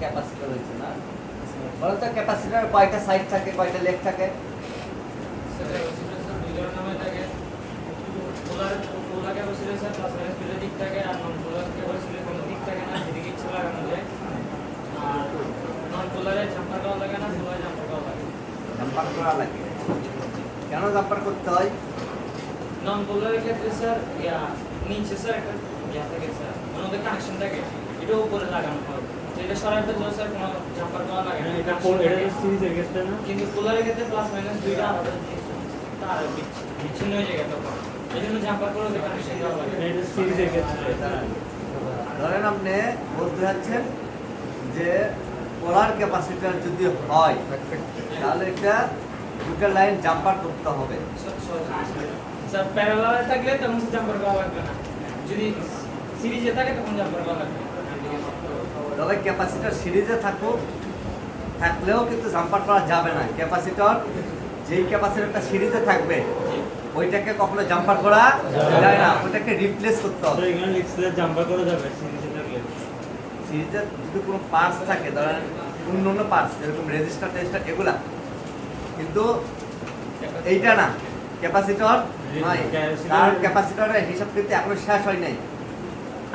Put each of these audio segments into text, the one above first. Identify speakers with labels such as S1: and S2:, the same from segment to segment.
S1: Capacitor হয়েছে না? বলো তো ক্যাপাসিটর কয়টা সাইড থাকে, কয়টা লেগ থাকে? জাম্পার করা লাগে। কেন জাম্পার করতে হয়?
S2: নন পোলারের ক্ষেত্রে স্যার নিচে স্যার একটা থাকে স্যার, মানে ওদের কানেকশন থাকে, এটা উপরে লাগানো হয়, যেটা সরাইতে হলে স্যার কোনো জাম্পার করা লাগে না। এটা সিরিজের ক্ষেত্রে না, কিন্তু পোলারের ক্ষেত্রে প্লাস মাইনাস দুইটা আলাদা তার বিচ্ছিন্ন হয়ে যায় তখন, এই জন্য জাম্পার করে ওদের কানেকশন দেওয়া লাগে। এটা সিরিজের ক্ষেত্রে
S1: ধরেন আপনি বলতে যাচ্ছেন যে পোলার ক্যাপাসিটর যদি হয় তাহলে এটা দুটো লাইন জাম্পার করতে হবে।
S2: স্যার প্যারালালে থাকলে তখন জাম্পার করা লাগবে না, যদি সিরিজে থাকে তখন জাম্পার করা লাগবে।
S1: তবে ক্যাপাসিটর সিরিজে থাকলেও কিন্তু জাম্পার করা যাবে না। ক্যাপাসিটর যেই ক্যাপাসিটরটা সিরিজে থাকবে ওইটাকে কখনো জাম্পার করা যায় না, ওইটাকে রিপ্লেস করতে হবে।
S2: এখানে লিখলে জাম্পার করা যাবে সিরিজে থাকলে।
S1: সিরিজে যদি কোনো পার্টস থাকে, ধরেন অন্য পার্টস যেরকম রেজিস্টার টেজিস্টার এগুলা, কিন্তু এইটা না, ক্যাপাসিটর নয়। তার ক্যাপাসিটরের হিসাব কিন্তু এখনো শেষ হয় নাই,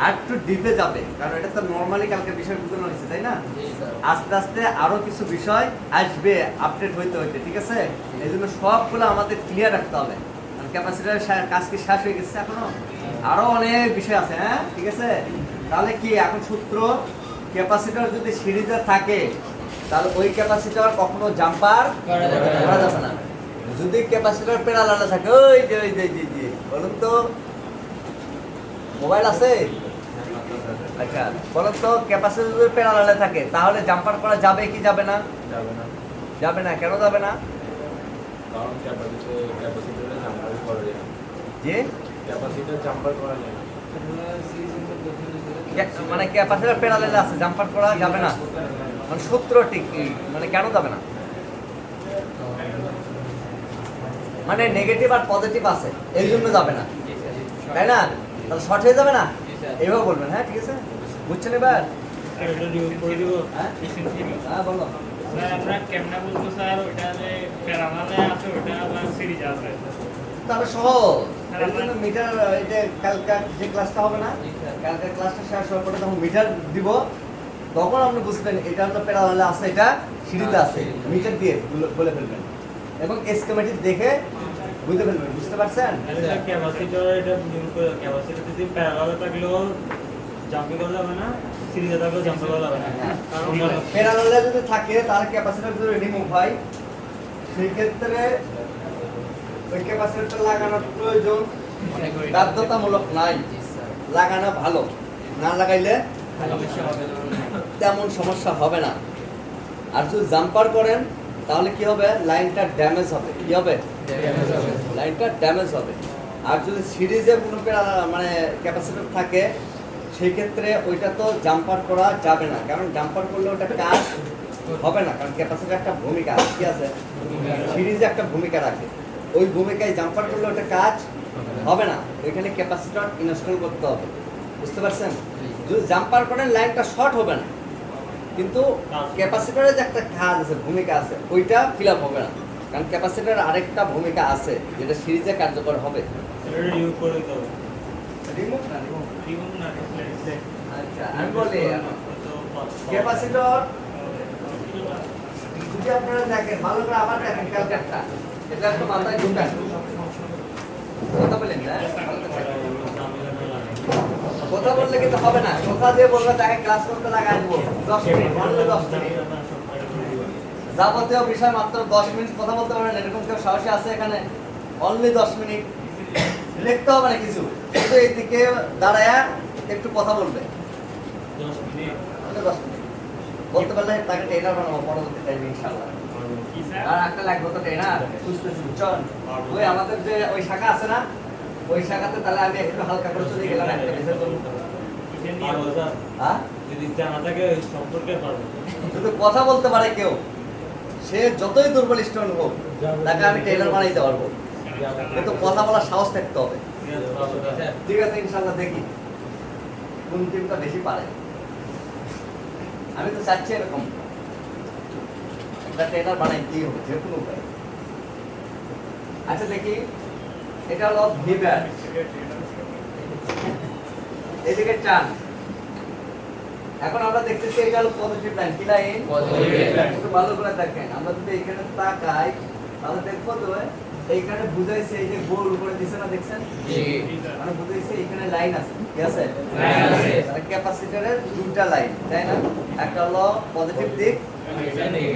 S1: আর একটু ডিপে যাবে, কারণ এটা তো নর্মালি কালকে বিষয় বোঝানো হয়েছে, তাই না? আস্তে আস্তে আরো কিছু বিষয় আসবে আপডেট হইতে হইতে, ঠিক আছে? এই জন্য সবগুলো আমাদের ক্লিয়ার রাখতে হবে, কারণ ক্যাপাসিটরের কাজ কি শেষ হয়ে গেছে এখনো? আরো অনেক বিষয় আছে, হ্যাঁ ঠিক আছে? তাহলে কি এখন সূত্র, ক্যাপাসিটর যদি সিরিজে থাকে তাহলে ওই ক্যাপাসিটর কখনো জাম্পার করা যাবে না। যদি ক্যাপাসিটর প্যারালালে থাকে, ওই যে বলুন তো, মোবাইল আছে? আচ্ছা বলুন তো, ক্যাপাসিটর যদি প্যারালালে থাকে তাহলে জাম্পার করা যাবে কি যাবে না? যাবে না। কেন যাবে না?
S3: কারণ ক্যাপাসিটরে জাম্পার করা যায় না।
S1: যে
S3: ক্যাপাসিটর জাম্পার করা যায় না।
S1: মানে ক্যাপাসিটর প্যারালালে আছে, জাম্পার করা যাবে না, মানে সূত্র ঠিক মানে কেন যাবে না? মানে নেগেটিভ আর পজিটিভ আছে, এই জন্য যাবে না, তাই না? তাহলে শর্ট হয়ে যাবে না, এইভাবে বলবেন। হ্যাঁ ঠিক আছে, বুঝছেন এবার? হ্যাঁ বলো।
S2: আমরা কেমনে বলবো স্যার, ওটা যে প্যারালালে আছে ওটা আবার সিরিজে আছে?
S1: তাহলে সহজ, এর জন্য মিটার, এটা কালকার যে ক্লাসটা হবে না, কালকার ক্লাসটা শেষ হওয়ার পরে যখন মিটার দিব তখন আপনি বুঝবেন এটা আপনার প্যারালালে আছে, এটা সিরিজে আছে, মিটার দিয়ে বলে ফেলবেন এবং এসকেমেটিক দেখে বুঝতে ফেলবেন। বুঝতে পারছেন?
S2: ক্যাপাসিটর এটা ক্যাপাসিটর যদি প্যারালালে থাকলেও জাম্পিং করা যাবে না, সিরিজে থাকলেও জাম্পিং করা যাবে না। কারণ
S1: প্যারালালে যদি থাকে তাহলে ক্যাপাসিটর যদি রিমুভ হয় সেই ক্ষেত্রে ওই ক্যাপাসিটরটা লাগানোর প্রয়োজন বাধ্যতামূলক নাই, লাগানো ভালো, না লাগাইলে তেমন সমস্যা হবে না। আর যদি জাম্পার করেন তাহলে কি হবে? লাইনটা ড্যামেজ হবে। কি হবে? লাইনটা ড্যামেজ হবে। আর যদি সিরিজে কোনো মানে ক্যাপাসিটর থাকে সেই ক্ষেত্রে ওইটা তো জাম্পার করা যাবে না, কারণ জাম্পার করলে ওটা কাজ হবে না, কারণ ক্যাপাসিটর একটা ভূমিকা আছে, কি আছে? সিরিজে একটা ভূমিকা রাখে, ওই ভূমিকায় জাম্পার করলে ওটা কাজ হবে না, ওইখানে ক্যাপাসিটর ইনস্টল করতে হবে। বুঝতে পারছেন? যদি জাম্পার করেন লাইনটা শর্ট হবে না, কিন্তু ক্যাপাসিটরের যে একটা কাজ আছে, ভূমিকা আছে, ওইটা ফিল আপ হবে না, কারণ ক্যাপাসিটরের আরেকটা ভূমিকা আছে যেটা সিরিজে কার্যকর হবে। আচ্ছা আমি বলি, ক্যাপাসিটর যদি আপনারা দেখেন ভালো করে, আবার দেখেন ক্যালকাটটা, এটা একটু মাথায় ঢুকান। কথা বলেন না, কথা বললে কিন্তু হবে না, কথা দিয়ে বললে তাকে ক্লাস করতে লাগাই দেবো 10 মিনিট, অনলি 10 মিনিট। যাবতীয় বিষয় মাত্র 10 মিনিট কথা বলতে পারবেন, এরকম কেউ সাহসী আছে এখানে? অনলি 10 মিনিট, লিখতে হবে না কিছু, কিন্তু এইদিকে দাঁড়ায় একটু কথা বলবে 10 মিনিট। বলতে পারলে তাকে ট্রেনার বানাবো পরবর্তী টাইমে ইনশাআল্লাহ। আর একটা লাগবে তো ট্রেনার, বুঝতেছি বুঝছেন? ওই আমাদের যে ওই শাখা আছে না, ওই শাখাতে তাহলে আমি একটু হালকা করে চলে গেলাম একটা বিষয় বলবো। হ্যাঁ
S2: যদি জানা থাকে সম্পর্কে পারবো,
S1: যদি কথা বলতে পারে কেউ, সে যতই দুর্বল স্টুডেন্ট হোক তাকে আমি ট্রেনার বানাইতে পারবো, কিন্তু কথা বলার সাহস থাকতে হবে। ঠিক আছে ইনশাআল্লাহ, দেখি কোন টিমটা বেশি পারে। আমি তো চাচ্ছি এরকম একটা ট্রেনার বানাইতেই হবে যে কোনো উপায়। আচ্ছা দেখি, এটা হলো ভিভার, এদিকে টান। এখন আমরা দেখতেছি এটা হলো পজিটিভ লাইন। কি লাইন?
S3: Positive line।
S1: একটু ভালো করে দেখেন, আমরা যদি এখানে তাকাই তাহলে দেখবো তো এইখানে বুঝাইছে এই যে গোল করে দিছে না, দেখছেন?
S3: জি।
S1: মানে বুঝাইছে এখানে লাইন আছে, কি আছে?
S3: লাইন আছে।
S1: তাহলে ক্যাপাসিটরের দুটো লাইন, তাই না? একটা হলো পজিটিভ দিক,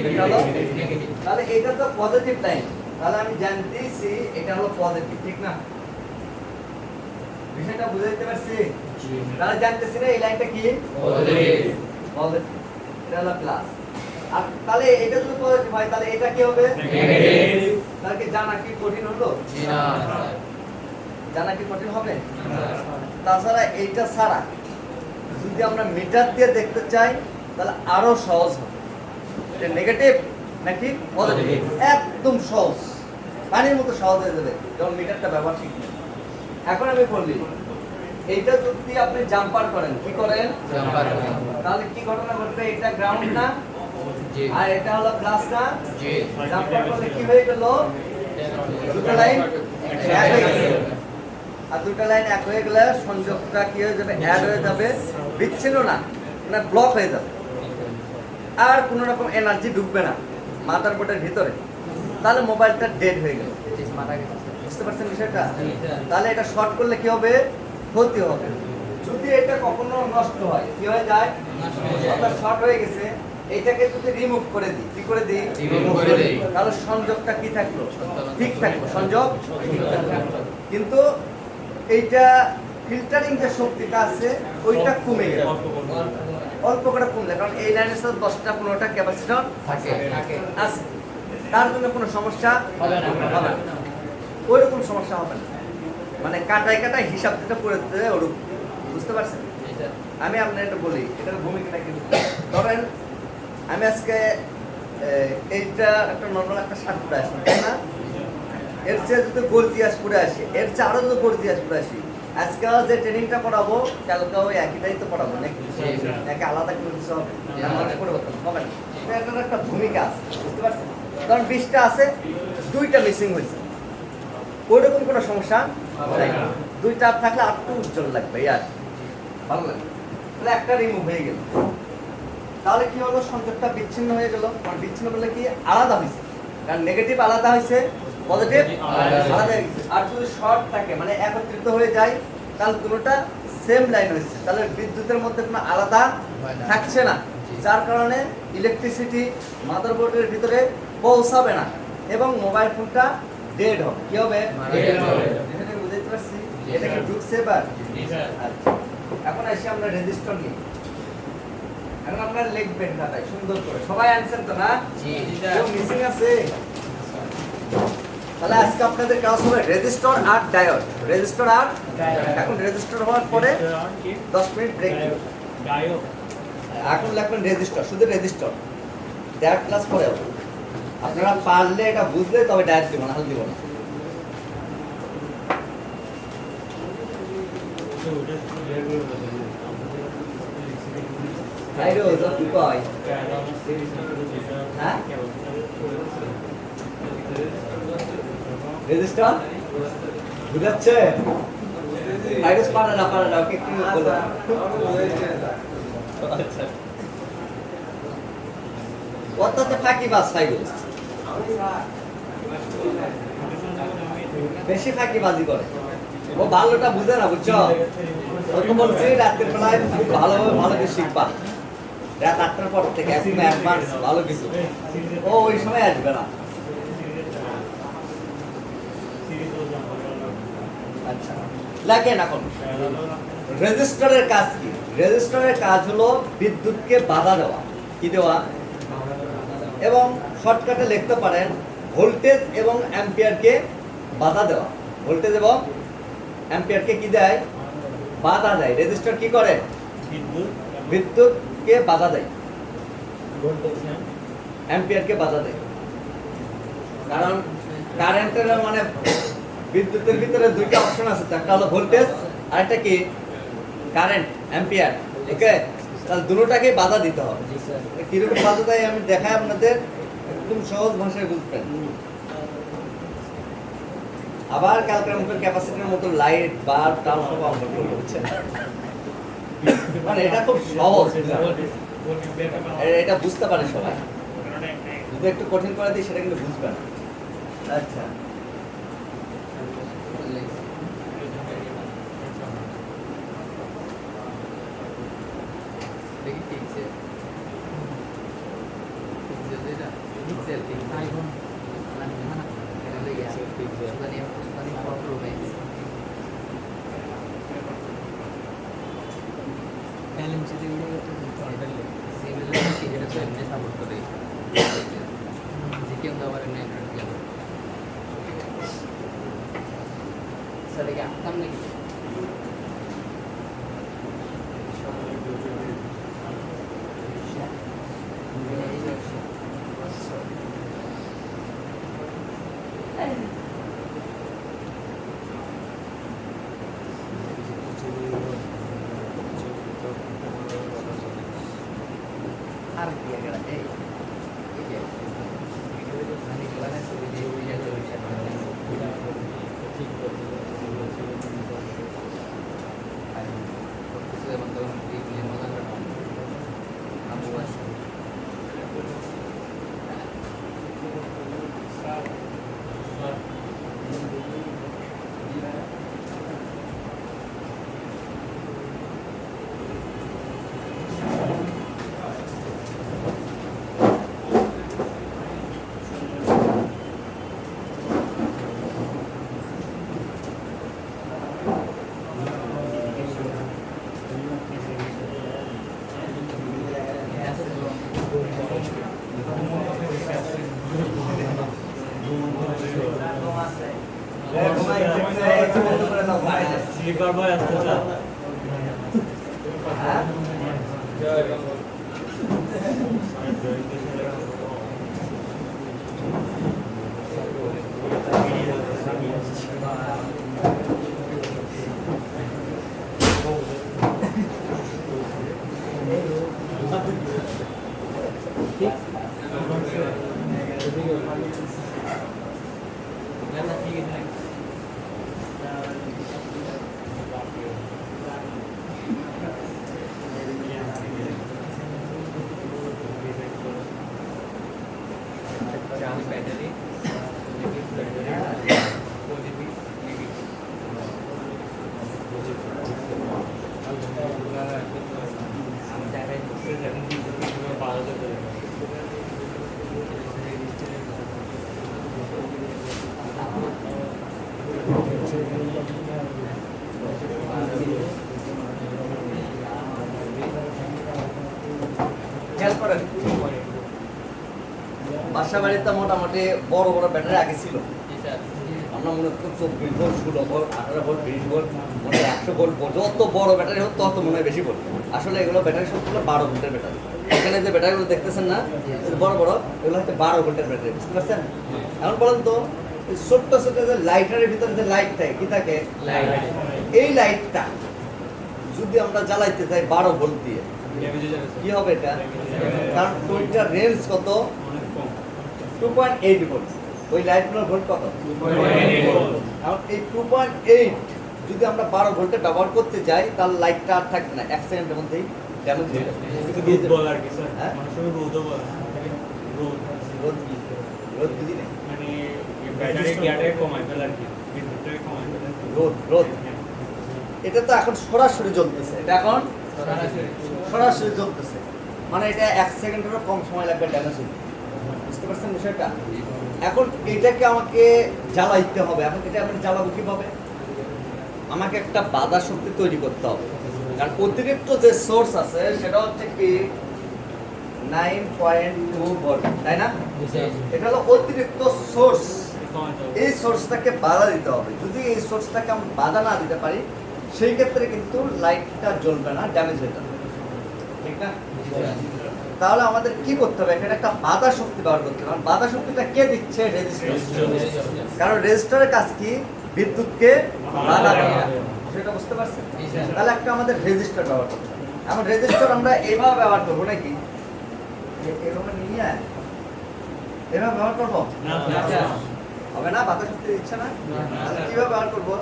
S1: এটা হলো
S3: নেগেটিভ।
S1: তাহলে এটা তো পজিটিভ লাইন, তাহলে আমি জানতেইছি এটা হলো পজিটিভ, ঠিক না? বিষয়টা বুঝাইতে পারছি?
S3: জি।
S1: তাহলে জানতেছি না এই লাইনটা কি?
S3: পজিটিভ।
S1: পজিটিভ, এটা হলো প্লাস। আর তাহলে এটা যদি পজিটিভ হয় তাহলে এটা কি হবে?
S3: নেগেটিভ।
S1: তাহলে কি জানা কি কঠিন হলো?
S3: জি না।
S1: জানা কি কঠিন হবে? তাছাড়া এইটা ছাড়া যদি আমরা মিটার দিয়ে দেখতে চাই তাহলে আরো সহজ হবে। এটা নেগেটিভ নাকি পজিটিভ, একদম সহজ, পানির মতো সহজ হয়ে যাবে যখন মিটারটা ব্যবহার শিখবেন। এখন আমি বলি এইটা যদি আপনি জাম্পার করেন, কি করেন?
S3: জাম্পার করেন।
S1: তাহলে কি ঘটনা ঘটবে? এটা গ্রাউন্ড না,
S3: জি।
S1: আর এটা হলো প্লাস না।
S3: জি।
S1: জাম্পার করলে কি হয়ে গেল? দুটো লাইন এক হয়ে গেছে। আর দুটো লাইন এক হয়ে গেলে সংযোগটা কি হয়ে যাবে? অ্যাড হয়ে যাবে, বিচ্ছিন্ন না, মানে ব্লক হয়ে যাবে। আর কোনো রকম এনার্জি ঢুকবে না মাদারবোর্ডের ভিতরে, তাহলে মোবাইলটা ডেড হয়ে গেল। বুঝতে পারছেন বিষয়টা? তাহলে এটা শর্ট করলে কি হবে? ক্ষতি হবে। যদি এটা কখনো নষ্ট হয়, কি হয়ে যায়? অর্থাৎ শর্ট হয়ে গেছে, এটাকে যদি রিমুভ করে দিই, কি করে দিই?
S3: রিমুভ করে দেই।
S1: তাহলে সংযোগটা কি থাকলো? ঠিক থাকলো, সংযোগ ঠিক থাকলো। কিন্তু এইটা ফিল্টারিং যে শক্তিটা আছে ওইটা কমে গেল, অল্প করে কমলে, কারণ এই লাইনের সাথে 10টা-15টা ক্যাপাসিটর
S3: থাকে।
S1: আছে, তার জন্য কোনো সমস্যা হবে না, ওইরকম সমস্যা হবে না। মানে কাটায় কাটায় হিসাব যেটা করে দিতে ওরকম, বুঝতে পারছেন? আমি আপনার এটা বলি, এটার ভূমিকাটা কিন্তু ধরেন আমি আজকে এইটা একটা নর্মাল একটা শার্ট পরে আসি, তাই না? এর চেয়ে যদি গর্জিয়াস পরে আসি, এর চেয়ে আরো যদি গর্জিয়াস পরে আসি, আজকে যে ট্রেনিংটা করাবো কালকে ওই একইটাই তো পড়াবো নাকি? নাকি আলাদা কোনো কিছু হবে? না, মানে পরিবর্তন হবে না। তো এটার একটা ভূমিকা আছে, বুঝতে পারছেন? কারণ 20টা আছে, 2টা মিসিং হয়েছে, ওইরকম কোনো সমস্যা নাই। 2টা থাকলে আর একটু উজ্জ্বল লাগবে, আর ভালো লাগবে। তাহলে একটা রিমুভ হয়ে গেল, তাহলে কি হলো? সংযোগটা বিচ্ছিন্ন হয়ে গেল। আর বিচ্ছিন্ন বললে কি? আলাদা হয়েছে, কারণ নেগেটিভ আলাদা হয়েছে, পজিটিভ আলাদা হয়ে গেছে। আর যদি শর্ট থাকে মানে একত্রিত হয়ে যায় তাহলে দুটোটা সেম লাইন হয়েছে, তাহলে বিদ্যুতের মধ্যে কোনো আলাদা থাকছে না, যার কারণে ইলেকট্রিসিটি মাদারবোর্ডের ভিতরে পৌঁছাবে না এবং মোবাইল ফোনটা ডেড হবে। কি হবে? এটা বুঝতে পারছি? এটা কি ঢুকছে এবার? আচ্ছা, এখন আসি আমরা রেজিস্টার নিয়ে। এখন আপনারা লিখবেন খাতায় সুন্দর করে, সবাই আনছেন তো না?
S3: জি।
S1: কেউ মিসিং আছে? তাহলে আজকে আপনাদের কাজ হবে রেজিস্টার আর ডায়োড, রেজিস্টার আর এখন রেজিস্টার হওয়ার পরে 10 মিনিট ব্রেক দিব। এখন লিখবেন রেজিস্টার, শুধু রেজিস্টার, ডায়োড ক্লাস পরে হবে। আপনারা পারলে এটা বুঝলে তবে ডায়োড দিব না, হাল দিব না। আইরো যত কয় হ্যাঁ রেজিস্টার বুঝাচ্ছে ভাইরাস পারে না ওকে কি বলো? আচ্ছা, কততে ফাঁকিবাজ ফাইরুজ বেশি ফাঁকিবাজি করে, ও ভালোটা বুঝে না, বুঝছো? ওকে বলছি রাতের বেলায় খুব ভালোভাবে ভালো কিছু শিখবা, রাত 8টার পর থেকে এখন অ্যাডভান্স ভালো কিছু, ও ওই সময় আসবে না। আচ্ছা, লাগেন এখন রেজিস্টারের কাজ কি? রেজিস্টারের কাজ হলো বিদ্যুৎকে বাধা দেওয়া, কি দেওয়া? এবং শর্টকাটে লিখতে পারেন ভোল্টেজ এবং অ্যাম্পিয়ারকে বাধা দেওয়া। ভোল্টেজ এবং অ্যাম্পিয়ারকে কি দেয়? বাধা দেয়। রেজিস্টার কি করে? বিদ্যুৎকে বাধা দেয়, অ্যাম্পিয়ারকে বাধা দেয়। কারণ কারেন্টের মানে বিদ্যুতের ভিতরে দুইটা অপশন আছে, একটা হলো ভোল্টেজ আর একটা কি? Current, ampere. ওকে, তাহলে দুটোটাকে বাধা দিতে হবে।
S4: জি স্যার।
S1: কিরকম বাধা দেয় আমি দেখাই আপনাদের, একদম সহজ ভাষায় বুঝবেন। আবার ক্যালকুলেটর ক্যাপাসিটরের মতো লাইট বার টাল সব অঙ্কন করবে, বুঝছেন? মানে এটা খুব সহজ, এটা বুঝতে পারে সবাই। যদি একটু কঠিন করে দিই সেটা কিন্তু বুঝবে না। আচ্ছা,
S4: দেখি পিক্সেল পিক্সেল এটা পিক্সেল আইফোন এটা লেগে আছে পিক্সেল জানি জানি ফটো ম্যাক্স ব্যালেন্স দিয়ে সিভিল কি যেটা তো এমনি সাপোর্ট করে জিকে তো আবার এমনি একটা গেল স্যার এটা আটকাম নাকি আর কি এগুলা এই যে মানে ক্লাস ওই যে ওই যে ঠিক করতে আর কিছু মতো এই যে মজা করে আবু আছে
S2: স্লিপার বয় আসতে স্যার
S4: ব্যাটারি
S1: খেয়াল করেন, বাসা বাড়িতে মোটামুটি বড় বড় ব্যাটারি আগে ছিল। আমরা মনে করতাম 24 ভোল্ট, 16 ভোল্ট, 18 ভোল্ট, 20 ভোল্ট, মানে 100 ভোল্ট, যত বড় ব্যাটারি হোক তত মনে হয় বেশি ভোল্ট। আসলে এগুলো ব্যাটারি সবগুলো 12 ভোল্টের ব্যাটারি। এখানে যে ব্যাটারিগুলো দেখতেছেন না বড় বড়, এগুলো হচ্ছে 12 ভোল্টের ব্যাটারি, বুঝতে পারছেন? এখন বলেন তো, এই ছোট্ট ছোট্ট যে লাইটারের ভিতরে যে লাইট থাকে, কি থাকে? এই লাইটটা যদি আমরা জ্বালাইতে যাই 12 ভোল্ট দিয়ে, কি হবে এটা? কারণ ওইটার রেঞ্জ কত? 2.8 ভোল্ট। ওই লাইটগুলোর ভোল্ট কত? 2.8। এখন এই 2.8 যদি আমরা 12 ভোল্টে ব্যবহার করতে যাই, তাহলে লাইটটা আর থাকবে না, 1 সেকেন্ডের মধ্যেই ড্যামেজ হয়ে যাবে।
S2: রোদ বল আর কি স্যার,
S1: হ্যাঁ?
S2: মানুষের রোদও বল, রোদ
S1: রোদ কি? রোদ বুঝি না।
S2: মানে ব্যাটারি গিয়ারটাকে কমায় ফেলে আর কি, বিদ্যুৎটাকে কমায় ফেলে।
S1: রোদ এটা তো এখন সরাসরি জ্বলতেছে, এটা এখন সরাসরি জ্বলতেছে, মানে এটা 1 সেকেন্ডেরও কম সময় লাগবে ড্যামেজ হতে। বুঝতে পারছেন বিষয়টা? এখন এটাকে আমাকে জ্বালাইতে হবে। এখন এটা আমি জ্বালাবো কিভাবে? আমাকে একটা বাধা শক্তি তৈরি করতে হবে, কারণ অতিরিক্ত যে সোর্স আছে সেটা হচ্ছে কি 9.2 ভোল্ট, তাই না? এটা হলো অতিরিক্ত সোর্স। এই সোর্সটাকে বাধা দিতে হবে। যদি এই সোর্সটাকে আমরা বাধা না দিতে পারি, সেই ক্ষেত্রে কিন্তু লাইটটা জ্বলবে না, ড্যামেজ হয়ে যাবে, ঠিক না? তাহলে আমাদের কি করতে হবে? এখানে একটা বাধা শক্তি ব্যবহার করতে হবে। কারণ বাধা শক্তিটা কে দিচ্ছে? রেজিস্টর। কারণ রেজিস্টরের কাজ কি? বিদ্যুৎকে বাধা দেওয়া। সেটা বুঝতে পারছেন? তাহলে একটা আমাদের রেজিস্টর ব্যবহার করতে হবে। এখন রেজিস্টার আমরা এইভাবে ব্যবহার করবো নাকি এরকম নিয়ে এভাবে ব্যবহার করবো হবে না বাতাস শক্তি দিচ্ছে না তাহলে কিভাবে ব্যবহার করবো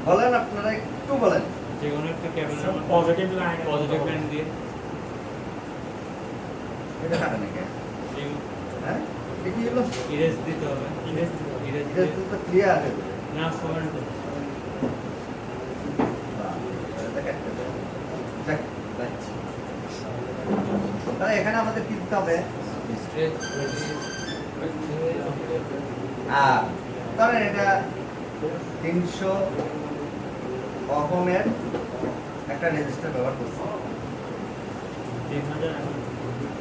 S1: বলেন আপনারা একটু বলেন
S2: যে কোনো একটা কেবল
S3: পজিটিভ লাইন
S2: দিয়ে
S1: এটা কাটে নাকি হ্যাঁ এটা কি হলো
S2: ইরেজ দিতে হবে ইরেজ
S1: এটা তো ক্লিয়ার আছে
S2: না সমান তো
S1: তাহলে এখানে আমাদের কি দিতে হবে ধরেন এটা 300 ওহমের একটা রেজিস্টার ব্যবহার করছি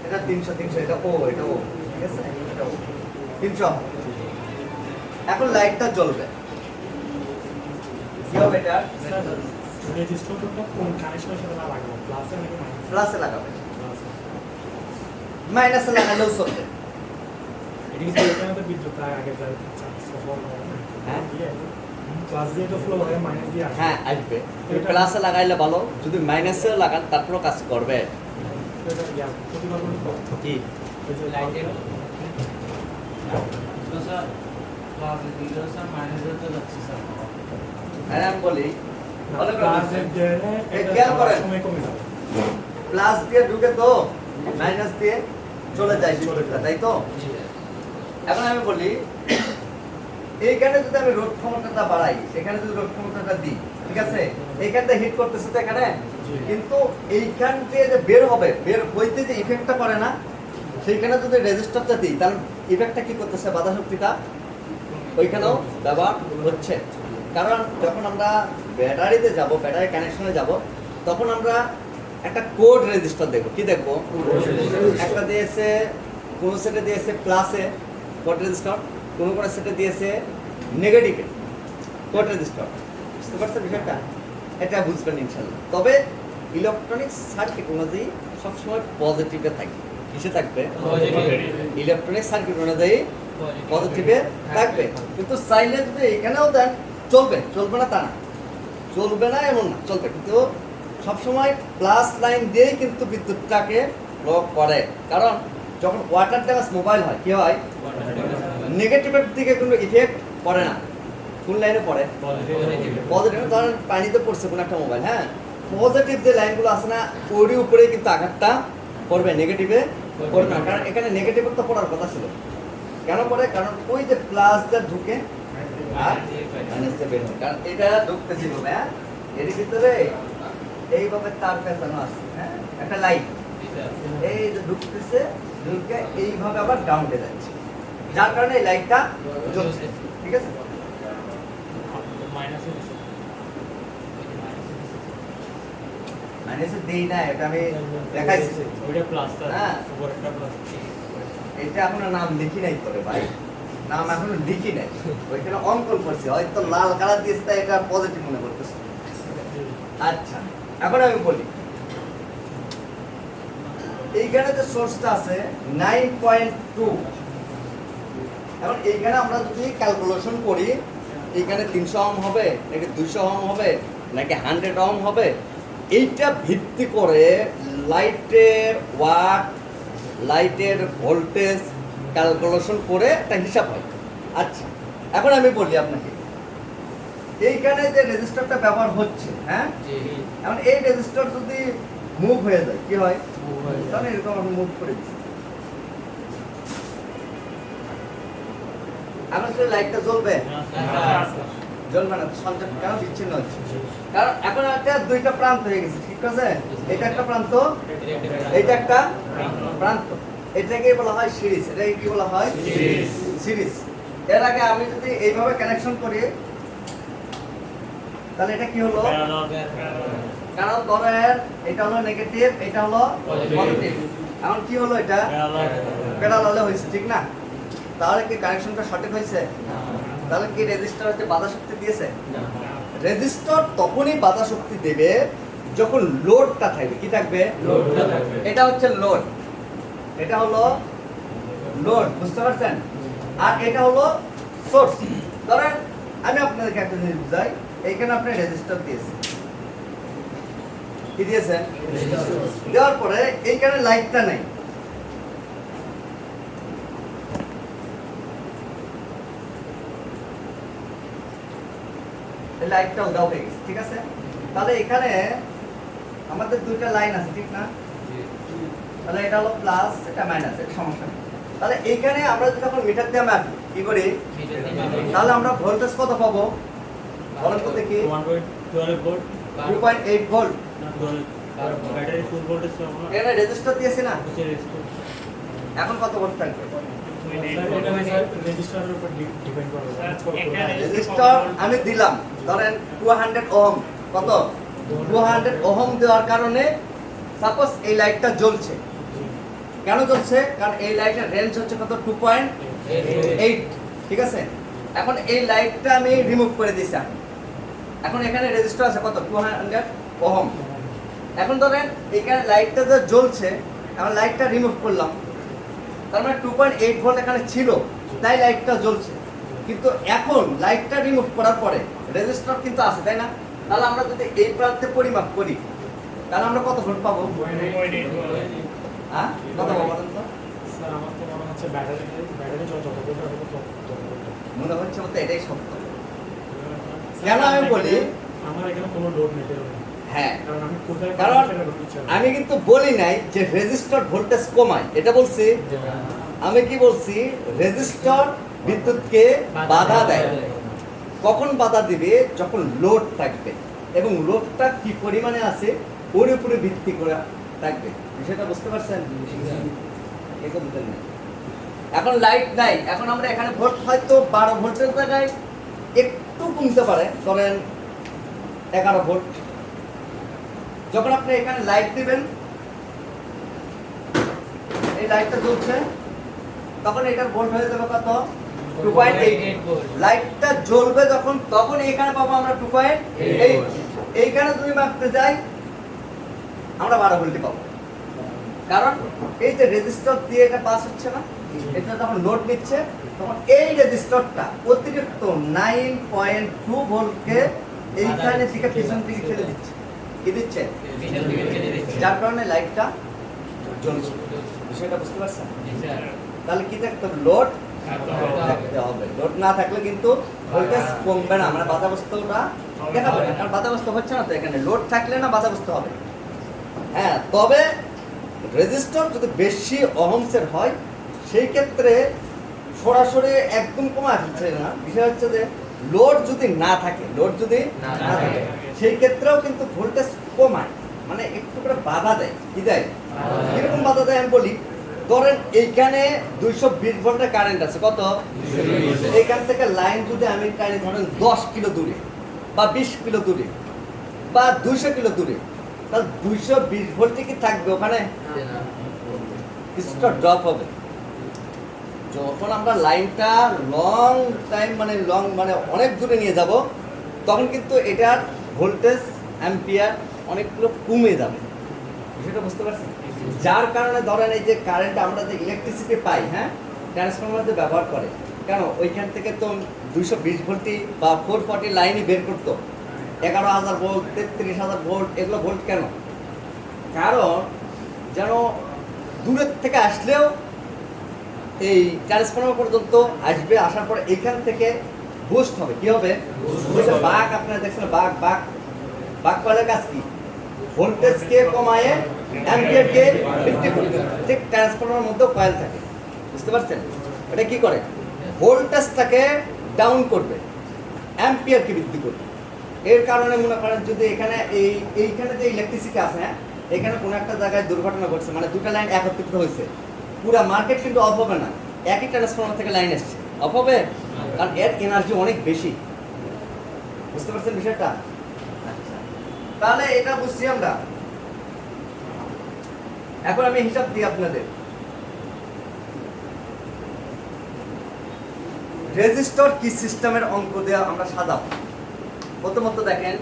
S1: এটা 300 এটা ও ঠিক আছে এটা ও 300 এখন লাইটটা জ্বলবে কি হবে এটা
S3: রেজিস্টারটা কোন কানেকশনের সাথে লাগাবো প্লাসে নাকি মাইনাসে
S1: প্লাসে লাগাবে মাইনাসে লাগালেও চলবে
S3: এটি কি এখানে তো বিদ্যুৎ আগে যায় সফল হয় না
S1: হ্যাঁ
S3: প্লাস দিয়ে তো ফ্লো হয় মাইনাস দিয়ে আসে
S1: হ্যাঁ আসবে প্লাসে লাগাইলে ভালো যদি মাইনাসে লাগান তারপরও কাজ করবে
S3: এটা ইয়া প্রতিপাদন
S1: কি
S3: ওই যে
S2: লাইটের তো স্যার প্লাস দিলে স্যার মাইনাস দিতে যাচ্ছে স্যার
S1: আর আমি বলি
S3: প্লাস দিলে এটা
S1: খেয়াল করেন।
S3: সময় কমে যাবে
S1: প্লাস দিয়ে ঢুকে তো মাইনাস দিয়ে চলে যায়
S3: চলে যায়।
S1: তাই তো এখন আমি বলি এইখানে যদি আমি রোধ ক্ষমতাটা বাড়াই এখানে যদি রোধ ক্ষমতাটা দিই ঠিক আছে এইখানটা হিট করতেছে তো এখানে
S3: জি।
S1: কিন্তু এইখান থেকে যে বের হবে বের হইতে যে ইফেক্টটা করে না সেইখানে যদি রেজিস্টারটা দিই তাহলে ইফেক্টটা কি করতেছে বাধা শক্তিটা ওইখানেও ব্যবহার হচ্ছে কারণ যখন আমরা ব্যাটারিতে যাব ব্যাটারি কানেকশনে যাব তখন আমরা একটা কোড রেজিস্টার দেখব কি দেখব একটা দিয়েছে কোন সেটে দিয়েছে প্লাসে কোড রেজিস্টার কোন কোন সেটে দিয়েছে নেগেটিভে কোড রেজিস্টার বুঝতে পারছেন বিষয়টা এটা বুঝবেন ইনশাআল্লাহ তবে ইলেকট্রনিক সার্কিট অনুযায়ী সবসময় পজিটিভে থাকবে কিসে থাকবে ইলেকট্রনিক সার্কিট অনুযায়ী পজিটিভে থাকবে কিন্তু চাইলে যদি এখানেও দেন চলবে না তা না চলবে না এমন না চলবে কিন্তু সবসময় প্লাস লাইন দিয়েই কিন্তু বিদ্যুৎটাকে প্রয়োগ করে কারণ যখন ওয়াটার ড্যামেজ মোবাইল হয় কি হয় নেগেটিভের দিকে কোনো ইফেক্ট পড়ে না কোন লাইনে পড়ে পজিটিভ ধরেন পানিতে পড়ছে কোনো একটা মোবাইল হ্যাঁ পজিটিভ যে লাইনগুলো আছে না ওরই উপরে কিন্তু আঘাতটা পড়বে নেগেটিভে পড়বে না কারণ এখানে নেগেটিভের তো পড়ার কথা ছিল কেন পড়ে কারণ ওই যে প্লাসটা ঢুকে আর মাইনাসটা বের হয় কারণ এটা ঢুকতেছিল হ্যাঁ এর ভিতরে এইভাবে তার পেঁচানো আছে হ্যাঁ একটা লাইট এই যে ঢুকতেছে ঢুকে এইভাবে আবার গ্রাউন্ডে যাচ্ছে যার কারণে এই লাইটটা জ্বলছে ঠিক আছে
S2: মাইনাসে দিছে
S1: মাইনাসে দেই না এটা আমি দেখাইছি
S2: ওইটা প্লাস
S1: হ্যাঁ।
S2: উপর একটা প্লাস
S1: এটা এখনো নাম লিখি নাই তোরে ভাই নাম এখনো লিখি নাই ওইখানে অঙ্কন করছি হয়তো লাল কালার দিয়েছে তাই এটা পজিটিভ মনে করতেছে আচ্ছা এখন আমি বলি এইখানে যে সোর্সটা আছে 9.2 এখন এইখানে আমরা যদি ক্যালকুলেশন করি এইখানে 300 ওহম হবে নাকি 200 ওহম হবে নাকি 100 ওহম হবে এইটা ভিত্তি করে লাইটের ওয়াট লাইটের ভোল্টেজ ক্যালকুলেশন করে একটা হিসাব হয় আচ্ছা এখন আমি বলি আপনাকে এইখানে যে রেজিস্টারটা ব্যবহার হচ্ছে হ্যাঁ এখন এই রেজিস্টার যদি মুভ হয়ে যায় কি হয় তাহলে এরকম আমি মুভ করে দিচ্ছি এখন কি লাইটটা জ্বলবে জ্বলবে না সংযোগ কেন বিচ্ছিন্ন হচ্ছে কারণ এখন একটা দুইটা প্রান্ত হয়ে গেছে ঠিক আছে এটা একটা প্রান্ত এটা একটা প্রান্ত এটাকে বলা হয় সিরিজ এটাকে কি বলা হয় সিরিজ এর আগে আমি যদি এইভাবে কানেকশন করি তাহলে এটা কি হলো কারণ ধরেন এটা হলো নেগেটিভ এটা হলো পজিটিভ এখন কি হলো এটা প্যারালালে হয়েছে ঠিক না তাহলে কি কানেকশনটা সঠিক হয়েছে তাহলে কি রেজিস্টার হচ্ছে বাধা শক্তি দিয়েছে রেজিস্টার তখনই বাধা শক্তি দেবে যখন লোডটা থাকবে কি থাকবে এটা হচ্ছে লোড এটা হলো লোড বুঝতে পারছেন আর এটা হলো সোর্স ধরেন আমি আপনাদেরকে একটা জিনিস বুঝাই এইখানে আপনি রেজিস্টার দিয়েছেন কি দিয়েছেন? দেওয়ার পরে এইখানে লাইটটা নাই, এই লাইটটা উধাও হয়ে গেছে, ঠিক আছে? তাহলে এখানে আমাদের দুইটা লাইন আছে, ঠিক না? তাহলে এটা হলো প্লাস, এটা মাইনাস, এটা সমস্যা নেই। তাহলে এইখানে আমরা যদি যখন মিটার দিয়ে মাপি কি করি, তাহলে আমরা ভোল্টেজ কত পাবো বলেন তো দেখি?
S3: 12 ভোল্ট
S1: 2.8 ভোল্ট।
S3: না 12 ব্যাটারি ফুল ভোল্টেজ পাবো না।
S1: এখানে রেজিস্টার দিয়েছি না,
S3: হচ্ছে রেজিস্টার।
S1: এখন কত ভোল্ট থাকবে?
S3: রেজিস্টারের উপর ডিপেন্ড করে।
S1: রেজিস্টার আমি দিলাম ধরেন 200 ওহম, কত 200 ওহম দেওয়ার কারণে সাপোজ এই লাইটটা জ্বলছে। কেন জ্বলছে? কারণ এই লাইটের রেঞ্জ হচ্ছে কত 2.8, ঠিক আছে? এখন এই লাইটটা আমি রিমুভ করে দিয়েছি। এখন এখানে রেজিস্টার আছে কত 200 ওহম। এখন ধরেন এখানে লাইটটা যে জ্বলছে, এখন লাইটটা রিমুভ করলাম, তার মানে 2.8 ভোল্ট এখানে ছিল, তাই লাইটটা জ্বলছে। কিন্তু এখন লাইটটা রিমুভ করার পরে রেজিস্টার কিন্তু আছে, তাই না? তাহলে আমরা যদি এই প্রান্তে পরিমাপ করি তাহলে আমরা কত ভোল্ট পাবো? হ্যাঁ, কত পাবো বলেন তো?
S3: স্যার আমার তো মনে হচ্ছে ব্যাটারি যত ভোল্ট হবে তত
S1: মনে হচ্ছে মতো এটাই সত্য। কেন আমি বলি?
S3: আমার এখানে কোনো লোড নেই বেরোবে।
S1: হ্যাঁ,
S3: কারণ আমি কোথায়
S1: কারণ আমি কিন্তু বলি নাই যে রেজিস্টার ভোল্টেজ কমায়, এটা বলছি। আমি কি বলছি? রেজিস্টার বিদ্যুৎকে বাধা দেয়। কখন বাধা দিবে? যখন লোড থাকবে, এবং লোডটা কি পরিমাণে আছে ওর উপরে ভিত্তি করে থাকবে। বিষয়টা বুঝতে পারছেন? এরকম বুঝলেন না? এখন লাইট নাই, এখন আমরা এখানে ভোল্ট হয়তো 12 ভোল্টের জায়গায় একটু কমতে পারে, ধরেন 11 ভোল্ট। যখন আপনি এখানে লাইট দিবেন, এই লাইটটা জ্বলছে, তখন এটার ভোল্ট হয়ে যাবে কত 2.8 লাইটটা জ্বলবে যখন, তখন এখানে পাবো আমরা 2.8। এইখানে যদি মাপতে যাই আমরা 12 ভোল্টই পাবো, কারণ এই যে রেজিস্টার দিয়ে এটা পাস হচ্ছে না, এটা যখন লোড নিচ্ছে তখন এই রেজিস্টারটা অতিরিক্ত 9.2 ভোল্টকে এইখানে থেকে পিছন দিকে ঠেলে দিচ্ছে। কি দিচ্ছে? যার কারণে লাইটটা জ্বলছে। বিষয়টা বুঝতে পারছেন? তাহলে কি থাকতে হবে? লোড থাকতে হবে। লোড না থাকলে কিন্তু ভোল্টেজ কমবে না, মানে বাধাগ্রস্তটা দেখাবে না, কারণ বাধাগ্রস্ত হচ্ছে না তো এখানে। লোড থাকলে না বাধাগ্রস্ত হবে। হ্যাঁ, তবে রেজিস্টার যদি বেশি ওহমসের হয় সেই ক্ষেত্রে সরাসরি একদম কমায় ফেলছে না। বিষয় হচ্ছে যে লোড যদি না থাকে, লোড যদি না থাকে সেই ক্ষেত্রেও কিন্তু ভোল্টেজ কমায়, মানে একটু করে বাধা দেয়। কি দেয়? কিরকম বাধা দেয় আমি বলি। ধরেন এইখানে 220 ভোল্টের কারেন্ট আছে, কত? এইখান থেকে লাইন যদি আমি টানি ধরেন 10 কিলো দূরে বা 20 কিলো দূরে বা 200 কিলো দূরে, তাহলে 220 ভোল্টে কি থাকবে ওখানে? কিছুটা ড্রপ হবে। যখন আমরা লাইনটা লং টাইম মানে অনেক দূরে নিয়ে যাব, তখন কিন্তু এটার ভোল্টেজ অ্যাম্পিয়ার অনেকগুলো কমে যাবে। বিষয়টা বুঝতে পারছেন? যার কারণে ধরেন এই যে কারেন্ট আমরা যে ইলেকট্রিসিটি পাই, হ্যাঁ, ট্রান্সফরমার যে ব্যবহার করে, কেন ওইখান থেকে তো 220 ভোল্টই বা 440 লাইনই বের করতো। 11,000 ভোল্ট, 33,000 ভোল্ট, এগুলো ভোল্ট কেন? কারণ যেন দূরের থেকে আসলেও এই ট্রান্সফরমার পর্যন্ত আসবে, আসার পরে এখান থেকে বুস্ট হবে। কি হবে? বাক, আপনারা দেখছেন বাক কয়েলের কাজ কি? ভোল্টেজকে কমায় অ্যাম্পিয়ারকে বৃদ্ধি করবে। ঠিক ট্রান্সফরমারের মধ্যেও কয়েল থাকে, বুঝতে পারছেন? এটা কি করে? ভোল্টেজটাকে ডাউন করবে, অ্যাম্পিয়ারকে বৃদ্ধি করবে। এর কারণে মনে করেন যদি এখানে এইখানে যে ইলেকট্রিসিটি আছে, হ্যাঁ, এখানে কোনো একটা জায়গায় দুর্ঘটনা ঘটছে, মানে দুটো লাইন একত্রিত হয়েছে, পুরো মার্কেট কিন্তু অফ হবে না। একই ট্রান্সফরমার থেকে লাইন আসছে, অফ হবে, কারণ এর এনার্জি অনেক বেশি। বুঝতে পারছেন বিষয়টা? আচ্ছা, তাহলে এটা বুঝছি আমরা। এখন আমি হিসাব দিই আপনাদের। রেজিস্টার কি সিস্টেমের অঙ্ক দেওয়া আমরা সাজাবো। প্রথমত দেখেন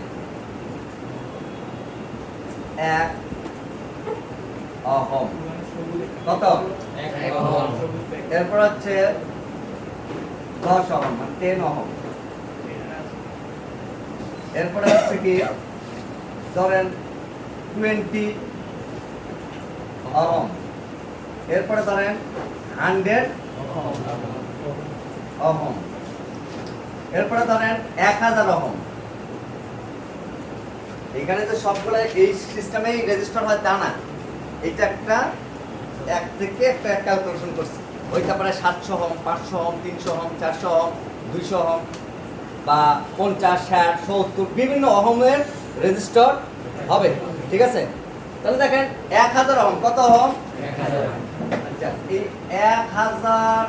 S1: 1 ওহম, কত?
S2: 1 ওহম।
S1: এরপর হচ্ছে 10 ওহম, মানে 10 ওহম। এরপরে হচ্ছে কি ধরেন 20 ওহম, এরপরে ধরেন 100 ওহম, এরপরে ধরেন 1000 ওহম। এখানে তো সবগুলো এই সিস্টেমেই রেজিস্টার হয় তা না, এটা একটা এক থেকে একটা ক্যালকুলেশন করছি। ওইটা পরে 700 ohm, 500 ohm, 300 ohm, 400 ohm, 200 ohm বা 50, 60, 70 বিভিন্ন ওহমের রেজিস্টার হবে, ঠিক আছে? তাহলে দেখেন 1000 ওহম কত ওহম? আচ্ছা, এই 1000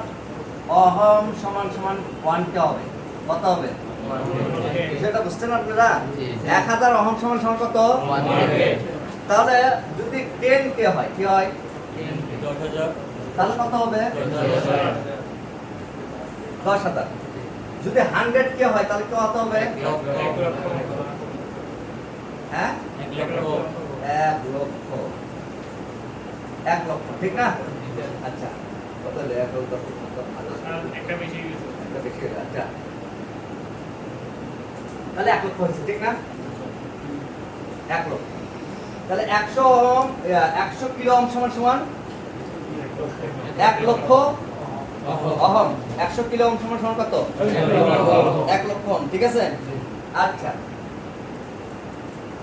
S1: ওহম সমান সমান 1K হবে। কত হবে? সেটা বুঝছেন আপনারা? 1000 ওহম সমান সমান কত?
S4: 1K।
S1: তাহলে যদি 10K হয় কি হয়?
S2: 10,000
S1: তাহলে কত হবে? 10,000। যদি 100K হয় তাহলে কত হবে? হ্যাঁ, 1 লক্ষ। 1 লক্ষ, ঠিক না? আচ্ছা, কত হলো? 1 লক্ষ, 10 লক্ষ, 1,000।
S3: একটা বেশি গেছে।
S1: একটা বেশি হলো, আচ্ছা। তাহলে 1 লক্ষ হয়েছে, ঠিক না? 1 লক্ষ। তাহলে 100 ওহম, 100 কিলো ওহম সমান সমান 1 লক্ষ ওহম। 100 কিলো ওহম সমান সমান কত? 1 লক্ষ ওহম, ঠিক আছে? আচ্ছা,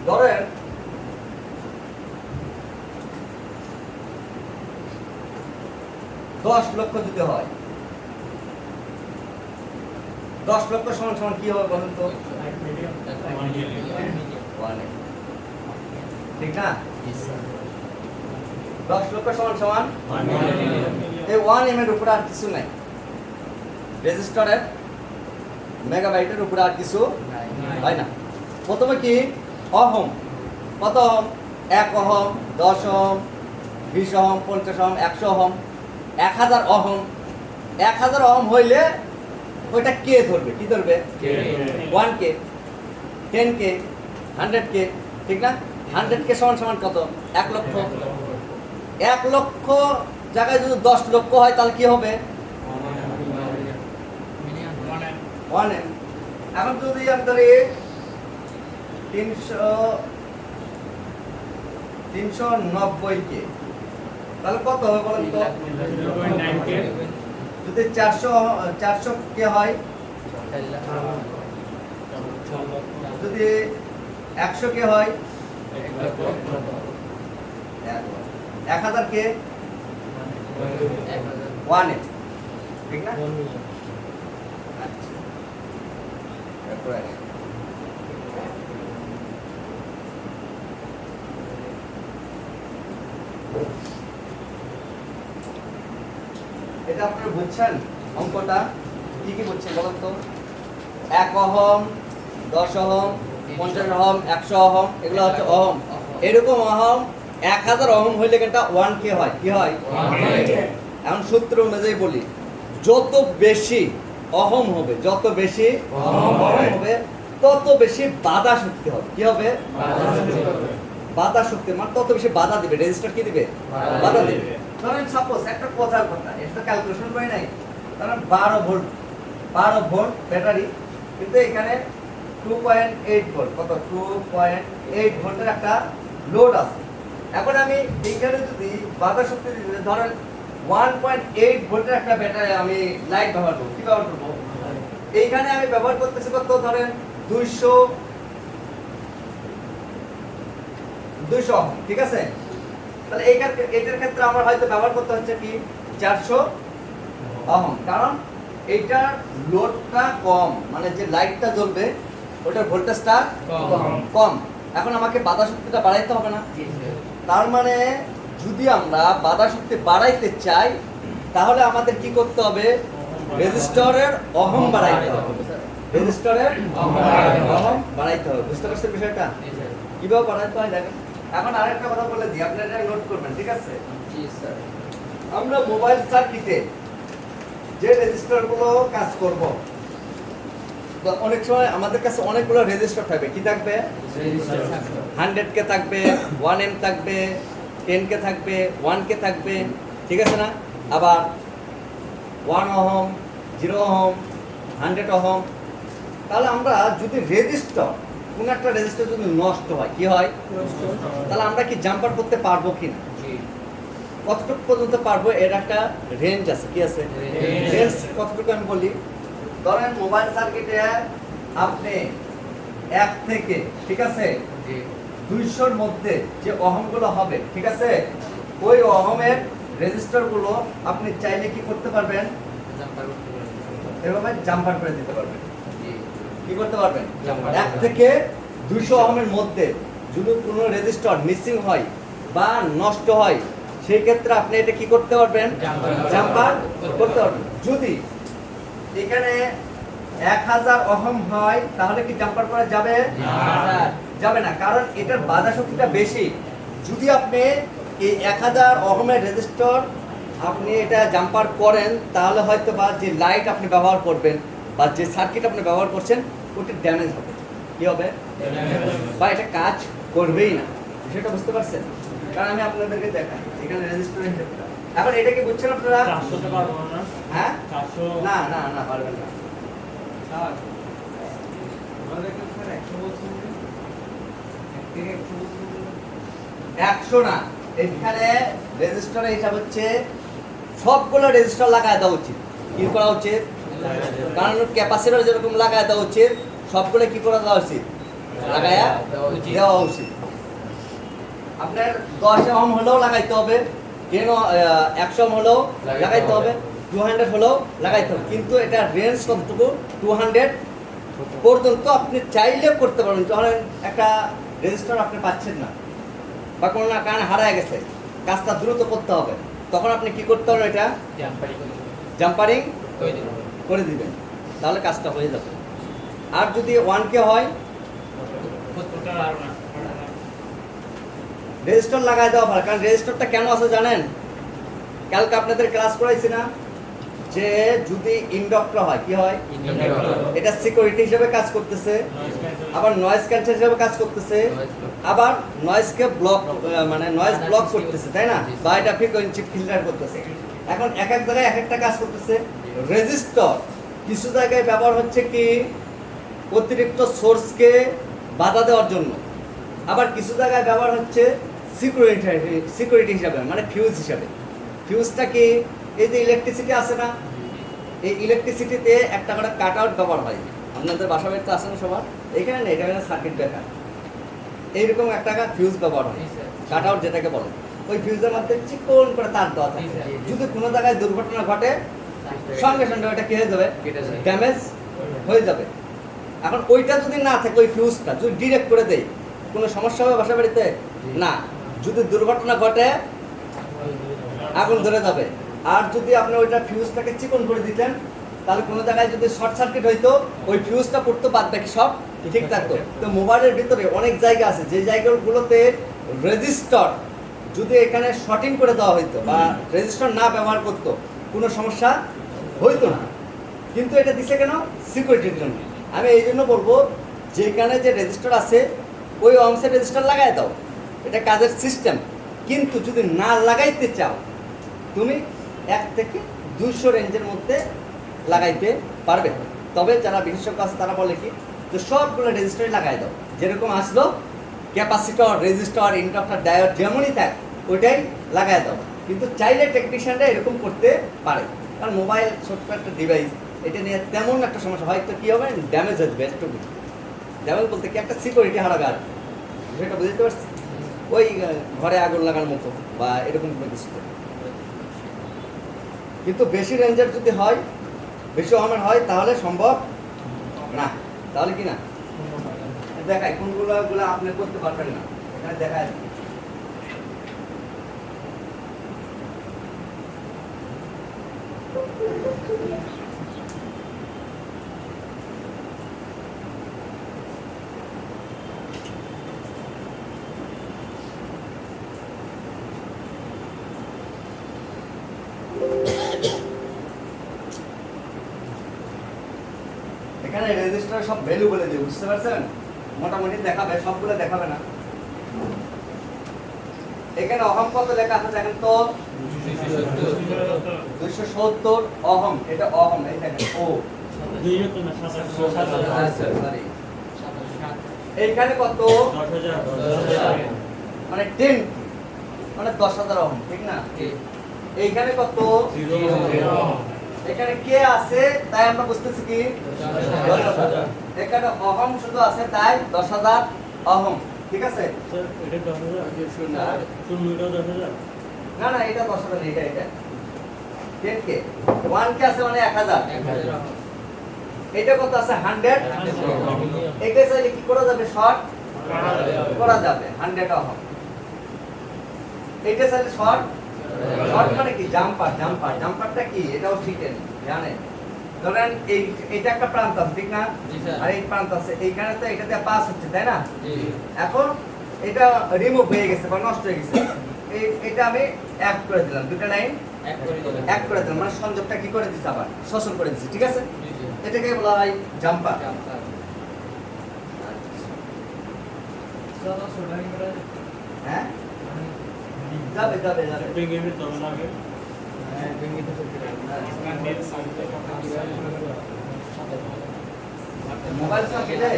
S1: ধরেন দশ লক্ষ যদি হয়, 10 লক্ষ সমান সমান কি হবে বলুন তো? 1M, ঠিক না? 10 লক্ষ সমান সমান এই 1M এর উপরে আর কিছু নাই, রেজিস্টারের মেগাবাইটের উপরে আর কিছু হয় না। প্রথমে কি? ওহম। কত ohm? 1 ohm, 10 ohm, 20 ohm, 50 ohm, 100 ohm, 1000 ohm. 1000 ohm হইলে ওইটা কে ধরবে? কি ধরবে? 1K, 10K, 100K, ঠিক না? 100K সমান সমান কত? 1 লক্ষ। 1 লক্ষ জায়গায় যদি 10 লক্ষ হয় তাহলে কি হবে? 1M। এখন যদি আমি ধরি 390K, তাহলে কত হবে বলেন তো?
S3: 9K।
S1: যদি 400K হয়, যদি 100K হয়, 1000K, 1M, ঠিক না? আচ্ছা, এরপরে আসি। এটা আপনারা বুঝছেন অঙ্কটা? কি কি বুঝছেন বলেন তো? 1 ওহম, 10 ওহম, 50 ওহম, 100 ওহম, এগুলো হচ্ছে ওহম। এরকম ওহম 1000 ওহম হইলে কিন্তু 1K হয়। কি হয়? এখন সূত্র অনুযায়ী বলি, যত বেশি ওহম হবে, যত বেশি ওহম হবে তত বেশি বাধা শক্তি হবে। কি হবে? বাধা শক্তি, মানে তত বেশি বাধা দিবে। রেজিস্টার কি দিবে? বাধা দিবে। ধরেন সাপোজ একটা কথার কথা, এটা ক্যালকুলেশন করে নাই, ধরেন 12 ভোল্ট ব্যাটারি, কিন্তু এখানে 2.8 ভোল্ট, কত? 2.8 ভোল্টের একটা লোড আছে। এখন আমি এইখানে যদি বাধা শক্তি দিতে, ধরেন 1.8 ভোল্টের একটা ব্যাটারি আমি লাইট ব্যবহার করব। কি ব্যবহার করব? এইখানে আমি ব্যবহার করতেছি কত? ধরেন 200 ওহম, ঠিক আছে? তাহলে এটার ক্ষেত্রে আমার হয়তো ব্যবহার করতে হচ্ছে কি 400 ওহম, কারণ এইটার লোডটা কম, মানে যে লাইটটা জ্বলবে ওটার ভোল্টেজটা কম। এখন আমাকে বাধা শক্তিটা বাড়াইতে হবে না? তার মানে যদি আমরা বাধা শক্তি বাড়াইতে চাই তাহলে আমাদের কি করতে হবে? রেজিস্টরের ওহম বাড়াইতে হবে। রেজিস্টরের ওহম বাড়াইতে হবে। বুঝতে পারছেন বিষয়টা? কিভাবে বাড়াইতে হয় দেখেন। এখন আরেকটা কথা বলে দিই, আপনারা এটা নোট করবেন, ঠিক আছে? আমরা মোবাইল সার্কিটে যে রেজিস্টারগুলো কাজ করব, তো অনেক সময় আমাদের কাছে অনেকগুলো রেজিস্টার থাকবে। কি থাকবে? 100K থাকবে, 1M থাকবে, 10K থাকবে, 1K থাকবে, ঠিক আছে না? আবার 1 ওহম, 0 ওহম, 100 ওহম। তাহলে আমরা যদি রেজিস্টার কোন একটা রেজিস্টার যদি নষ্ট হয় কি হয়, তাহলে আমরা কি জাম্পার করতে পারবো কিনা, কতটুকু পর্যন্ত পারবো এর একটা রেঞ্জ আছে, কি আছে রেঞ্জ কতটুকু আমি বলি। ধরেন মোবাইল সার্কিটে আপনি 1 থেকে ঠিক আছে 200-র মধ্যে যে অহমগুলো হবে ঠিক আছে, ওই অহমের রেজিস্টারগুলো আপনি চাইলে কি করতে পারবেন, এভাবে জাম্পার করে দিতে পারবেন। কি করতে পারবেন, 1 থেকে 200 ওহমের মধ্যে যদি কোনো রেজিস্টার মিসিং হয় বা নষ্ট হয় সেই ক্ষেত্রে আপনি এটা কি করতে পারবেন, জাম্পার করতে পারবেন। যদি এখানে 1000 ওহম হয় তাহলে কি জাম্পার করা যাবে, যাবে না, কারণ এটার বাধা শক্তিটা বেশি। যদি আপনি এই 1000 ওহমের রেজিস্টার আপনি এটা জাম্পার করেন তাহলে হয়তো বা যে লাইট আপনি ব্যবহার করবেন বা যে সার্কিট আপনি ব্যবহার করছেন ওটা ড্যামেজ হবে, কি হবে, বা এটা কাজ করবেই না। সেটা বুঝতে পারছেন? কারণ আমি আপনাদেরকে দেখাই এখানে রেজিস্টার হিসেবটা। এখন এটা কি বুঝছেন আপনারা?
S3: 400 পারবো না।
S1: হ্যাঁ
S3: 400
S1: না না না পারবেন না।
S5: স্যার আমাদের এখানে স্যার 100 বলছেন যে 1 থেকে 100 বলছেন
S1: 100 না, এখানে রেজিস্টারের হিসাব হচ্ছে সবগুলো রেজিস্টার লাগায় দেওয়া উচিত। কি করা উচিত, কারণ ক্যাপাসিটর যেরকম লাগায় দেওয়া উচিত সবগুলো কি করে দেওয়া উচিত, লাগায়া দেওয়া উচিত। আপনার 10 ওহম হলেও লাগাইতে হবে, কেন 100 ওহম হলেও লাগাইতে হবে, 200 হলেও লাগাইতে হবে, কিন্তু এটা রেঞ্জ কতটুকু, 200 পর্যন্ত আপনি চাইলে করতে পারবেন। যখন একটা রেজিস্টার আপনি পাচ্ছেন না বা কোনো না কারণে হারায় গেছে, কাজটা দ্রুত করতে হবে, তখন আপনি কি করতে পারবেন, এটা জাম্পারিং করে দিবেন, তাহলে কাজটা হয়ে যাবে। আর যদি 1K হয় রেজিস্টার লাগাই দেওয়া ভালো, কারণ রেজিস্টারটা কেন আছে জানেন, কালকে আপনাদের ক্লাস করাইছি না যে যদি ইন্ডাক্টর হয় কি হয়, এটা সিকিউরিটি হিসেবে কাজ করতেছে, আবার নয়েজ ক্যান্সেল হিসেবে কাজ করতেছে, আবার নয়েজকে ব্লক মানে নয়েজ ব্লক করতেছে, তাই না, বা এটা ফ্রিকোয়েন্সি ফিল্টার করতেছে। এখন এক এক জায়গায় এক একটা কাজ করতেছে। রেজিস্টার কিছু জায়গায় ব্যবহার হচ্ছে কি অতিরিক্ত সোর্সকে বাধা দেওয়ার জন্য, আবার কিছু জায়গায় ব্যবহার হচ্ছে সিকিউরিটি হিসাবে, মানে ফিউজ হিসাবে। ফিউজটা কি, এই যে ইলেকট্রিসিটি আছে না, এই ইলেকট্রিসিটিতে একটা করে কাট আউট ব্যবহার হয়, আপনাদের বাসা বাড়িতে আছে না সবার, এখানে না, এটা সার্কিট ব্রেকার, এইরকম একটা ফিউজ ব্যবহার হয়, কাট আউট যেটাকে বলে। ওই ফিউজের মধ্যে চিকন করে তার দেওয়া থাকে, যদি কোনো জায়গায় দুর্ঘটনা ঘটে সঙ্গে সঙ্গে ওটা কি হয়ে যাবে, ড্যামেজ হয়ে যাবে। এখন ওইটা যদি না থাকে, ওই ফিউজটা যদি ডিরেক্ট করে দেয়, কোনো সমস্যা হবে বাসা বাড়িতে না, যদি দুর্ঘটনা ঘটে আগুন ধরে যাবে। আর যদি আপনি ওইটা ফিউজটাকে চিকন করে দিতেন তাহলে কোনো জায়গায় যদি শর্ট সার্কিট হইতো ওই ফিউজটা পড়তো, বাদ বাকি সব ঠিক থাকতো। তো মোবাইলের ভিতরে অনেক জায়গা আছে যে জায়গাগুলোতে রেজিস্টার যদি এখানে শর্টিং করে দেওয়া হইতো বা রেজিস্টার না ব্যবহার করতো কোনো সমস্যা হইতো না, কিন্তু এটা দিছে কেন, সিকিউরিটির জন্য। আমি এই জন্য বলবো যেখানে যে রেজিস্টার আছে ওই অংশের রেজিস্টার লাগাই দাও, এটা কাজের সিস্টেম। কিন্তু যদি না লাগাইতে চাও তুমি 1 থেকে 200 রেঞ্জের মধ্যে লাগাইতে পারবে। তবে যারা বিশেষজ্ঞ আছে তারা বলে কি যে সবগুলো রেজিস্টারে লাগাই দাও, যেরকম আসলো ক্যাপাসিটর, রেজিস্টার, ইন্ডাক্টর, ডায়োড যেমনই থাক ওইটাই লাগাই দাও। কিন্তু চাইলে টেকনিশিয়ানরা এরকম করতে পারে, কারণ মোবাইল ছোট্ট একটা ডিভাইস, এটা নিয়ে তেমন একটা সমস্যা হয়তো কি হবে, ড্যামেজ হয়ে যাবে। একটু ড্যামেজ বলতে কি একটা সিকিউরিটি হারাবে, আর সেটা বুঝতে পারছি, ওই ঘরে আগুন লাগার মতো বা এরকম কোনো কিছু। কিন্তু বেশি রেঞ্জের যদি হয়, বেশি ওহমের হয় তাহলে সম্ভব না, তাহলে কি না দেখায় কোনগুলো আপনি করতে পারবেন না, এখানে দেখায়। এখানে রেজিস্টার সব ভ্যালু বলে দিই, বুঝতে পারছেন, মোটামুটি দেখাবে, সবগুলো দেখাবে না। এখানে অহম কত লেখা আছে দেখেন তো, 270 অহম, এটা অহম, এই দেখেন ও
S3: 200 না 700
S1: এইখানে কত
S2: 10,000
S1: মানে 10 মানে 10,000 ওহম ঠিক না এইখানে কত
S2: 0
S1: এখানে কে আছে তাই আমরা বুঝতেছি কি 10,000 এখানে ওহম শুধু আছে তাই 10,000 ওহম ঠিক আছে
S2: স্যার এটা 10,000 শূন্য এটা 10,000
S1: না না এটা 10,000 এটা 10 কে 1 কে আছে মানে 1000 এটা কত আছে 100 এটা চাইলে কি করা যাবে শর্ট করা যাবে 100 ওহম এটা চাইলে শর্ট মানে কি জাম্পারটা কি এটাও শিখেন জানেন ধরেন এইটা একটা প্রান্ত আছে ঠিক না আর এই প্রান্ত আছে এইখানে তো এটা দিয়ে পাস হচ্ছে তাই না এখন এটা রিমুভ হয়ে গেছে বা নষ্ট হয়ে গেছে এটা আমি এক করে দিলাম দুটো লাইন এক করে দিলাম মানে সংযোগটা কি করে দিছি আবার শোষণ করে দিছি ঠিক আছে এটাকে বলা হয় জাম্পার হ্যাঁ যাবে
S2: পেঙ্গুইনের তবে লাগে
S1: মোবাইল সার্কিটে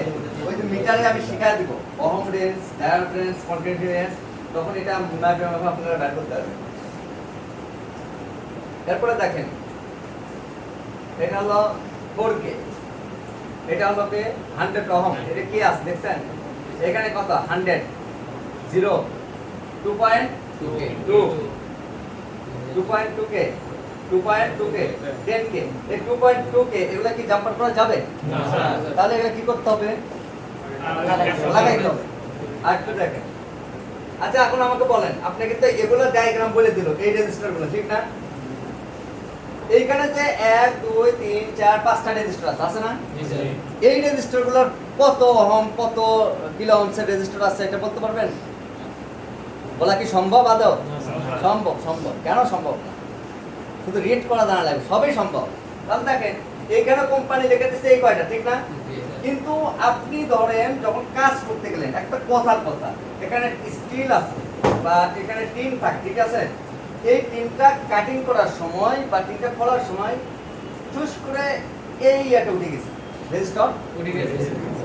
S1: ওই যে মিটারে আমি শিখাই দিব ohm range diode range continuity range তখন এটা আপনারা বের করতে পারবেন এরপরে দেখেন এটা হলো 4K এটা হলো কে 100 ওহম এটা কি আছে দেখছেন এখানে কত 100 0 2.2 2.2K 2.2K 10K এই 2.2K এগুলা কি জাম্পার করা যাবে
S2: না স্যার
S1: তাহলে এগুলা কি করতে হবে লাগাইতে হবে আর একটু দেখেন আচ্ছা এখন আমাকে বলেন আপনি কিন্তু এগুলো ডায়াগ্রাম বলে দিল এই রেজিস্টারগুলো ঠিক না এইখানে যে 1 2 3 4 5টা রেজিস্টার আছে না এই রেজিস্টারগুলোর কত ওহম কত কিলো ওহমসের রেজিস্টার আছে এটা বলতে পারবেন বলা কি সম্ভব আদৌ সম্ভব কেন সম্ভব না শুধু রিড করা জানা লাগবে সবই সম্ভব তাহলে দেখেন এইখানে কোম্পানি লিখে দিচ্ছে এই কয়টা ঠিক না কিন্তু আপনি ধরেন যখন কাজ করতে গেলেন একটা কথার কথা এখানে স্টিল আছে বা এখানে টিন থাকে ঠিক আছে এই টিনটা কাটিং করার সময় বা টিনটা খোলার সময় চুজ করে এই এটা উঠে গেছে রেজিস্টার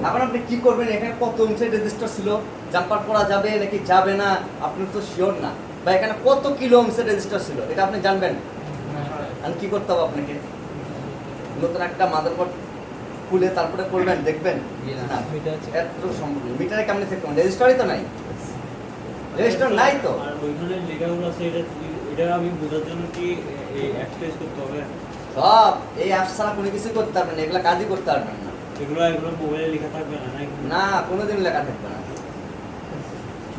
S1: এখন আপনি কি করবেন এখানে কত ইঞ্চের রেজিস্টার ছিল জাম্পার করা যাবে নাকি যাবে না আপনি তো শিওর না বা এখানে কত কিলো ওহমসের রেজিস্টার ছিল এটা আপনি জানবেন আর কি করতে হবে আপনাকে নতুন একটা মাদারবোর্ড খুলে তারপরে করবেন দেখবেন না এত সম্ভব মিটারে কেমনে চেক করবেন রেজিস্টারই তো নাই রেজিস্টার নাই তো
S2: আর ওইখানে লেখাগুলো আছে এটা আমি বোঝার জন্য কি এই এক্সপ্রেস করতে হবে
S1: সব এই অ্যাপস ছাড়া কোনো কিছু করতে পারবেন না এগুলো কাজই করতে পারবেন না
S2: এগুলো মোবাইলে লেখা থাকবে না নাকি
S1: না কোনোদিন লেখা থাকবে না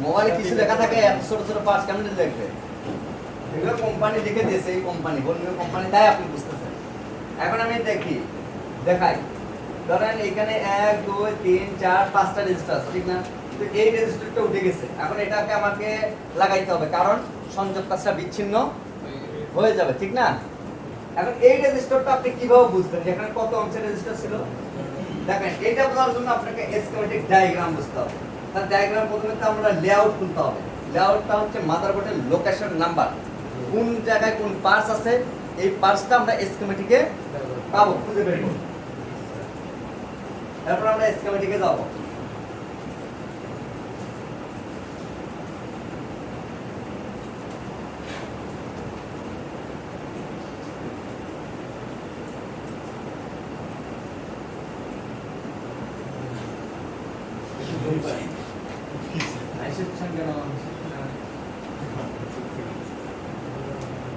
S1: মোবাইলে কিছু লেখা থাকে এত ছোট ছোট পার্টস কেমন লিখবে এগুলো কোম্পানি লিখে দিয়েছে এই কোম্পানি বলবে কোম্পানি তাই আপনি বুঝতেছেন এখন আমি দেখাই ধরেন এখানে 1 2 3 4 5টা রেজিস্টার আছে ঠিক না তো এই রেজিস্টারটা উঠে গেছে এখন এটাকে আমাকে লাগাইতে হবে কারণ সংযোগ কাজটা বিচ্ছিন্ন হয়ে যাবে ঠিক না এখন এই রেজিস্টারটা আপনি কিভাবে বুঝবেন যে এখানে কত অংশের রেজিস্টার ছিল দেখেন এটা বোঝার জন্য আপনাকে স্কিমেটিক ডায়াগ্রাম বুঝতে হবে তার ডায়াগ্রাম প্রথমে তো আমরা লেআউট খুলতে হবে লেআউটটা হচ্ছে মাদারবোর্ডের লোকেশন নাম্বার কোন জায়গায় কোন পার্টস আছে এই পার্টসটা আমরা স্কিমেটিকে পাবো খুঁজে বের করব তারপর আমরা স্কিমেটিকে যাব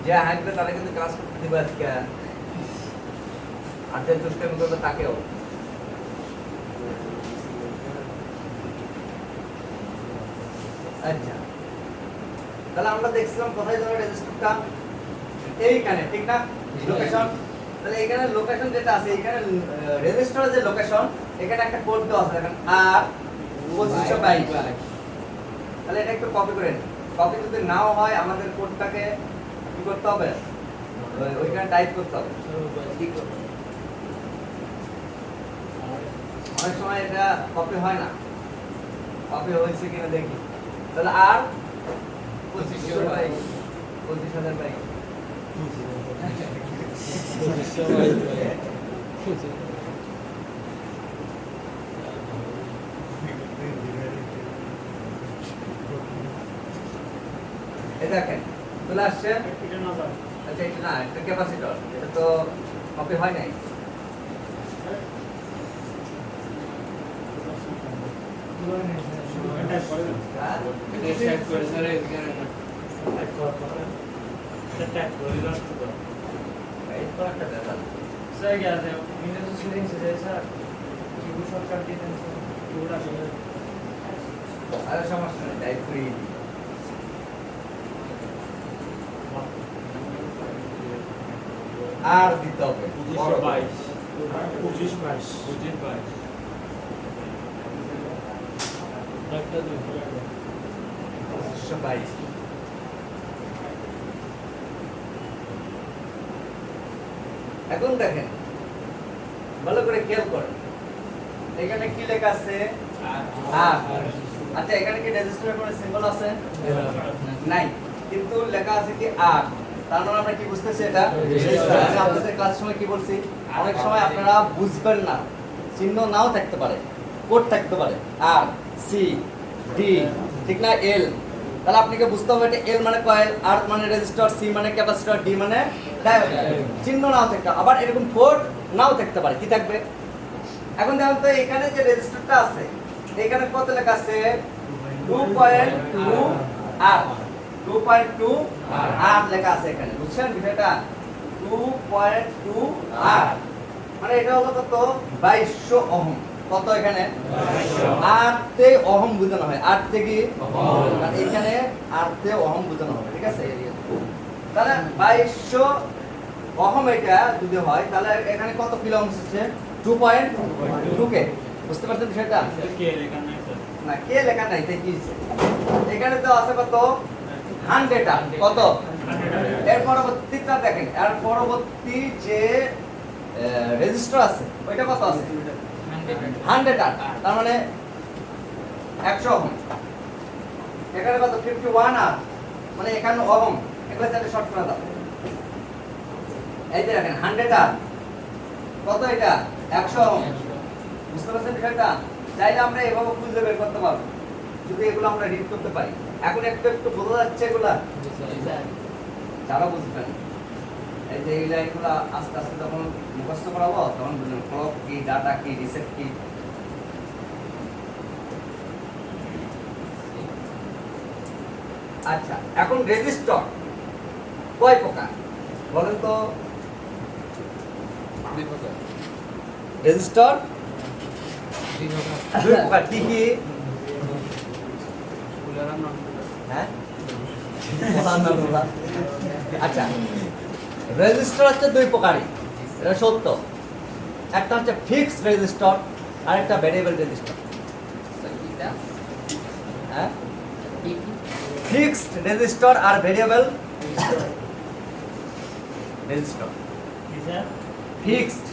S1: যে হাঁটবে তারা কিন্তু ক্লাস করতে দিবে আজকে আর যে দুষ্টামি করবে তাকেও আচ্ছা তাহলে আমরা দেখছিলাম কোথায় ধরে রেজিস্টারটা এইখানে ঠিক না লোকেশন তাহলে এখানে লোকেশন যেটা আছে এখানে রেজিস্টারের যে লোকেশন এখানে একটা কোড দেওয়া আছে দেখেন আর 2522 তাহলে এটা একটু কপি করেন কপি যদি নাও হয় আমাদের কোডটাকে কি করতে হবে ওইখানে টাইপ করতে হবে অনেক সময় এটা কপি হয় না কপি হয়েছে কিনা দেখি তাহলে আর 2522 দেখেন চলে আসছে।
S3: এটা না যায়
S1: আচ্ছা এটা না, এটা ক্যাপাসিটর, এটা তো কপি হয় নাই।
S3: এটা করে
S1: হ্যাঁ?
S3: ট্যাগ করে
S1: এই তো একটা ব্যাপার।
S2: স্যার কি আছে উইন্ডোজ সেটিংস আছে স্যার কিবোর্ড শর্টকাট দিয়ে দেন স্যার কিবোর্ড আসলে
S1: আরে সমস্যা নেই, টাইপ করে দিই। আর দিতে হবে 25। এখন দেখেন ভালো করে খেয়াল করেন, এখানে কি লেখা আছে? আর। আচ্ছা এখানে কি রেজিস্টারের কোনো সিম্বল আছে? নাই, কিন্তু লেখা আছে কি আর। তার মানে আমরা কি বুঝতেছি এটা রেজিস্টার। আমি আপনাদের ক্লাসের সময় কি বলছি, অনেক সময় আপনারা বুঝবেন না, চিহ্ন নাও থাকতে পারে, কোড থাকতে পারে, আর সি ডি, ঠিক না, এল। তাহলে আপনাকে বুঝতে হবে এটা এল মানে কয়েল, আর মানে রেজিস্টার, সি মানে ক্যাপাসিটর, ডি মানে ডায়োড। চিহ্ন নাও থাকতে, আবার এরকম কোড নাও থাকতে পারে, কি থাকবে? এখন দেখুন তো এখানে যে রেজিস্টারটা আছে, এখানে কত লেখা আছে? 2.2 আর 2.2 আর লেখা আছে এখানে, বুঝছেন বিষয়টা? 2.2 আর মানে এটা হলো কত? 2200 ওহম। কত এখানে? 8 তে ওহম বোঝানো হয়, 8 তে কি আর এখানে 8 তে ওহম বোঝানো হবে, ঠিক আছে? তাহলে 2200 ওহম এটা যদি হয়, তাহলে এখানে কত কিলো ওহম হচ্ছে? 2.2 কে। বুঝতে পারছেন বিষয়টা? না কে লেখা নাই, তাই কি এখানে তো আছে কত? 100 আর কত? এর পরবর্তীটা দেখেন, এর পরবর্তী যে রেজিস্টার আছে ওইটা কত আছে? 100 আর, তার মানে 100 ওহম। এখানে কত? 51 আর মানে এখানে ওহম, এগুলো তাহলে শর্ট করে দাও। এই যে দেখেন 100 আর কত? এটা 100 ওহম। বুঝতে পারছেন বিষয়টা? চাইলে আমরা এভাবে খুঁজে বের করতে পারবো যদি এগুলো আমরা রিড করতে পারি। এখন একটু একটু বোঝা যাচ্ছে এগুলা, যারা বুঝবেন এই যে এই লাইনগুলো আস্তে আস্তে যখন মুখস্থ করাবো তখন বুঝবেন ক্লক কি, ডাটা কি, রিসেট কি। আচ্ছা এখন রেজিস্টার কয় প্রকার বলেন তো? রেজিস্টার দুই প্রকার, কি কি? হ্যাঁ আচ্ছা রেজিস্টার হচ্ছে দুই প্রকারই, এটা সত্য। একটা হচ্ছে ফিক্সড রেজিস্টার আর একটা ভেরিয়েবল রেজিস্টার। হ্যাঁ ফিক্সড রেজিস্টার আর ভেরিয়েবল রেজিস্টার। ফিক্সড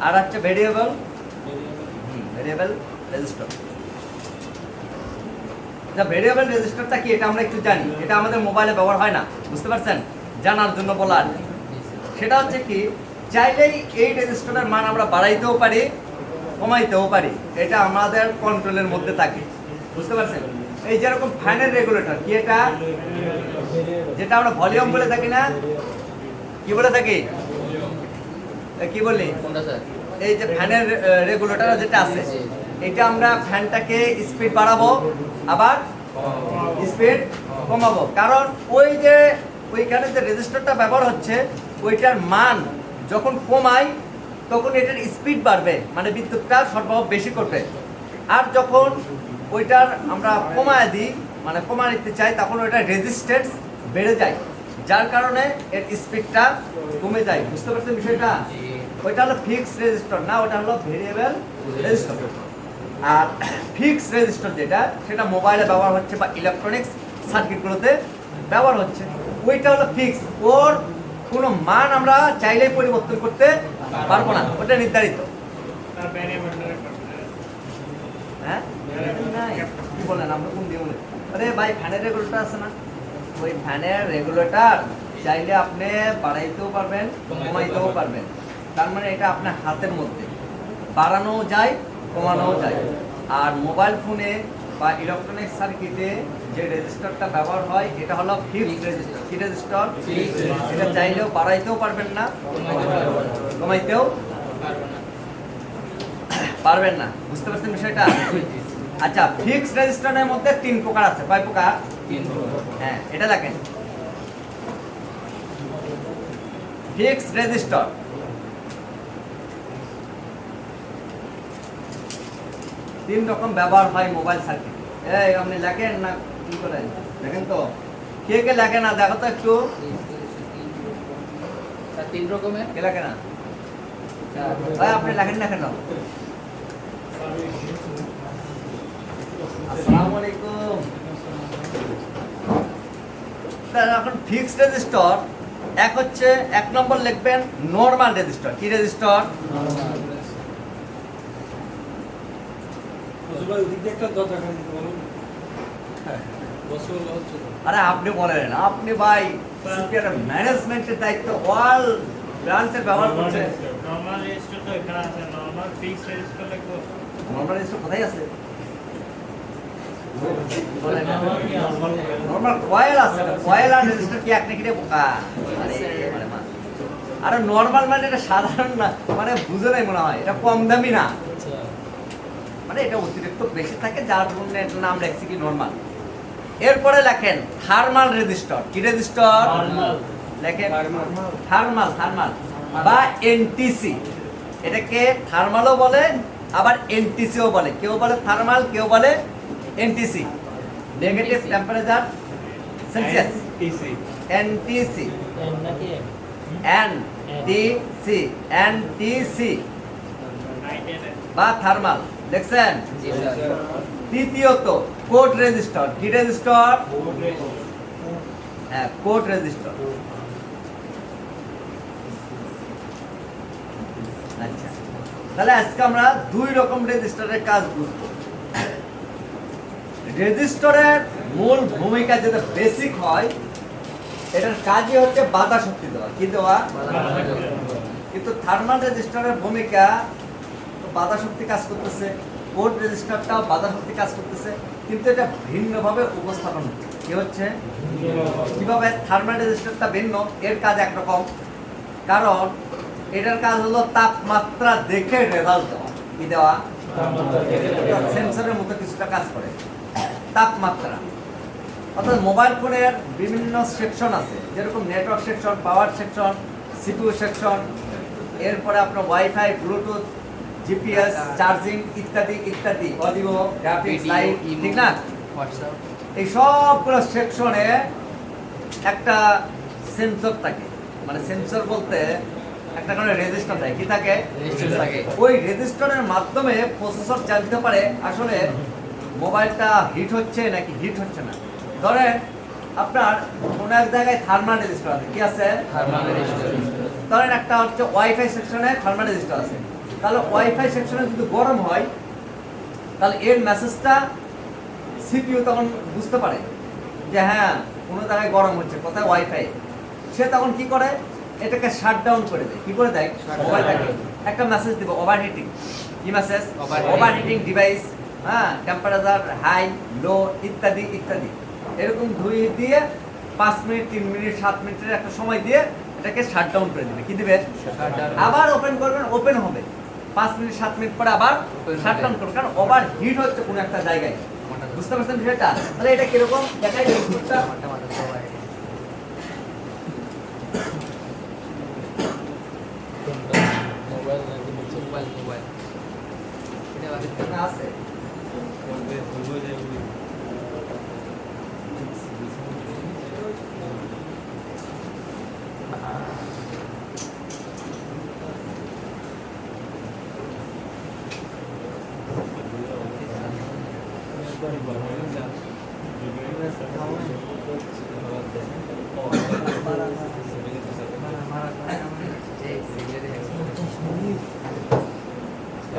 S1: আর হচ্ছে ভেরিয়েবল রেজিস্টার। ভেরিয়েবল রেজিস্টারটা কি এটা আমরা একটু জানি, এটা আমাদের মোবাইলে ব্যবহার হয় না, বুঝতে পারছেন? জানার জন্য বলা আর কি। সেটা হচ্ছে কি, চাইলেই এই রেজিস্টারের মান আমরা বাড়াইতেও পারি, কমাইতেও পারি, এটা আমাদের কন্ট্রোলের মধ্যে থাকে, বুঝতে পারছেন? এই যেরকম ফ্যানের রেগুলেটর কি, এটা যেটা আমরা ভলিউম বলে থাকি না, কি বলে থাকি, কি বলি? এই যে ফ্যানের রেগুলেটর যেটা আছে, এটা আমরা ফ্যানটাকে স্পিড বাড়াবো আবার স্পিড কমাবো, কারণ ওই যে ওইখানে যে রেজিস্টারটা ব্যবহার হচ্ছে ওইটার মান যখন কমাই তখন এটার স্পিড বাড়বে, মানে বিদ্যুৎটা সরবরাহ বেশি করবে। আর যখন ওইটার আমরা কমায় দিই, মানে কমায় দিতে চাই, তখন ওইটার রেজিস্ট্যান্স বেড়ে যায়, যার কারণে এর স্পিডটা কমে যায়। বুঝতে পারছেন বিষয়টা? ওইটা হলো ফিক্সড রেজিস্টার না, ওটা হলো ভেরিয়েবল রেজিস্টার। আর ফিক্সড রেজিস্টার যেটা, সেটা মোবাইলে ব্যবহার হচ্ছে বা ইলেকট্রনিক্স সার্কিটগুলোতে ব্যবহার হচ্ছে, ওইটা হলো ফিক্সড। ওর কোনো মান আমরা চাইলেই পরিবর্তন করতে পারবো না, ওটা নির্ধারিত। হ্যাঁ কি বলেন, আমরা কোন দিয়ে বলেন? আরে ভাই ফ্যানের রেগুলেটর আছে না, ওই ফ্যানের রেগুলেটর চাইলে আপনি বাড়াইতেও পারবেন, কমাইতেও পারবেন। তার মানে এটা আপনার হাতের মধ্যে, বাড়ানোও যায়, কমানোও যায়। আর মোবাইল ফোনে বা ইলেকট্রনিক সার্কিটে যে রেজিস্টারটা ব্যবহার হয় এটা হলো ফিক্সড রেজিস্টার। কি রেজিস্টার? এটা চাইলেও বাড়াইতেও পারবেন না, কমাইতেও পারবেন না। বুঝতে পারছেন বিষয়টা? আচ্ছা, ফিক্সড রেজিস্টারের মধ্যে 3 প্রকার আছে। কয় প্রকার?
S4: 3 প্রকার।
S1: হ্যাঁ, এটা দেখেন ফিক্সড রেজিস্টার। তিন রকম ব্যবহার হয় মোবাইল সার্কিট। এই আপনি লেখেন না কি করেন? দেখেন তো কে কে লেখে না দেখো তো একটু।
S4: স্যার 3 রকমের।
S1: কে লেখে না? ভাই আপনি লেখেন না কেন? আসসালামু আলাইকুম। তাহলে এখন ফিক্সড রেজিস্টার এক হচ্ছে, 1 নম্বর লিখবেন নরমাল রেজিস্টার। কি রেজিস্টার?
S3: ভাই ওদিক দিয়ে একটা দরজা খান বলুন। বসে বলা হচ্ছে তো।
S1: আরে আপনি বলেন, আপনি ভাই সুপিরিয়র ম্যানেজমেন্টের দায়িত্ব অল ব্রাঞ্চের ব্যবহার করছে।
S2: নরমাল রেজিস্টার তো এখানে আছে, নরমাল ফিক্স রেজিস্টার লাগবে।
S1: নরমাল রেজিস্টার কোথায় আছে? বলেন নরমাল কয়েল আছে। কয়েল আর রেজিস্টার কি এক নাকি রে বোকা? আরে মা, আরে নরমাল মানে এটা সাধারণ না, মানে বুঝে নাই মনে হয়, এটা কম দামি না, মানে এটা অতিরিক্ত বেশি থাকে যার জন্য এটার নাম রাখছি কি নরমাল। এরপরে লেখেন থার্মাল রেজিস্টার। কি রেজিস্টার? লেখেন থার্মাল। থার্মাল বা এনটিসি। এটাকে থার্মালও বলে আবার এনটিসিও বলে। কেউ বলে থার্মাল, কেউ বলে NTC, negative temperature Celsius. NTC, NTC, NTC বা থার্মাল। দেখছেন?
S4: জি স্যার।
S1: তৃতীয়ত কোড রেজিস্টার। কি রেজিস্টার? হ্যাঁ, কোড রেজিস্টার। আচ্ছা, তাহলে আজকে আমরা 2 রকম রেজিস্টারের কাজ বুঝবো। রেজিস্টারের মূল ভূমিকা যেটা বেসিক হয়, এটার কাজই হচ্ছে বাধা শক্তি দেওয়া। কি দেওয়া? কিন্তু থার্মাল রেজিস্টারের ভূমিকা বাধা শক্তি কাজ করতেছে, কোড রেজিস্টারটাও বাধা শক্তি কাজ করতেছে, কিন্তু এটা ভিন্নভাবে উপস্থাপন হচ্ছে। কি হচ্ছে? কিভাবে? থার্মাল রেজিস্টারটা ভিন্ন, এর কাজ একরকম, কারণ এটার কাজ হলো তাপমাত্রা দেখে রেজাল্ট দেওয়া। কি দেওয়া? সেন্সরের মতো কিছুটা কাজ করে তাপমাত্রা। অর্থাৎ মোবাইল ফোনের বিভিন্ন সেকশন আছে, যেরকম network section, power section, CPU section, এরপরে আপনার ওয়াইফাই, ব্লুটুথ, জিপিএস, চার্জিং ইত্যাদি ইত্যাদি, অডিও, গ্রাফিক্স, লাইট, ঠিক না?
S4: হোয়াটসঅ্যাপ।
S1: এই সবগুলো সেকশনে একটা সেন্সর থাকে। মানে সেন্সর বলতে একটা করে রেজিস্টার থাকে। কি থাকে?
S4: রেজিস্টার থাকে।
S1: ওই রেজিস্টারের মাধ্যমে প্রসেসর জানতে পারে আসলে মোবাইলটা হিট হচ্ছে নাকি হিট হচ্ছে না। ধরেন আপনার কোনো এক জায়গায় থার্মাল রেজিস্টার আছে। কি আছে?
S4: Thermal register.
S1: ধরেন একটা হচ্ছে ওয়াইফাই সেকশনে থার্মাল রেজিস্টার আছে। তাহলে ওয়াইফাই সেকশনে যদি গরম হয়, তাহলে এর মেসেজটা সিপিইউ তখন বুঝতে পারে যে হ্যাঁ কোনো জায়গায় গরম হচ্ছে, কোথায়? ওয়াইফাই। সে তখন কি করে? এটাকে শাট ডাউন করে দেয়। কি করে দেয়? মোবাইলটাকে একটা মেসেজ দিব, ওভারহিটিং। কি মেসেজ? ওভারহিটিং ডিভাইস, হ্যাঁ, টেম্পারেচার হাই, লো ইত্যাদি ইত্যাদি। এরকম দিয়ে 5 মিনিট, 3 মিনিট, 7 মিনিটের একটা সময় দিয়ে এটাকে শাট ডাউন করে দিবে। কি দিবে? আবার ওপেন করবেন, ওপেন হবে। 5 মিনিট 7 মিনিট পরে আবার শাট ডাউন করবেন, কারণ ওভার হিট হচ্ছে কোনো একটা জায়গায়। বুঝতে পারছেন বিষয়টা? তাহলে এটা কিরকম দেখাই রেজিস্টারটা।
S4: মোবাইল নাকি মোবাইল? মোবাইল এটা আমাদের
S1: এখানে আছে।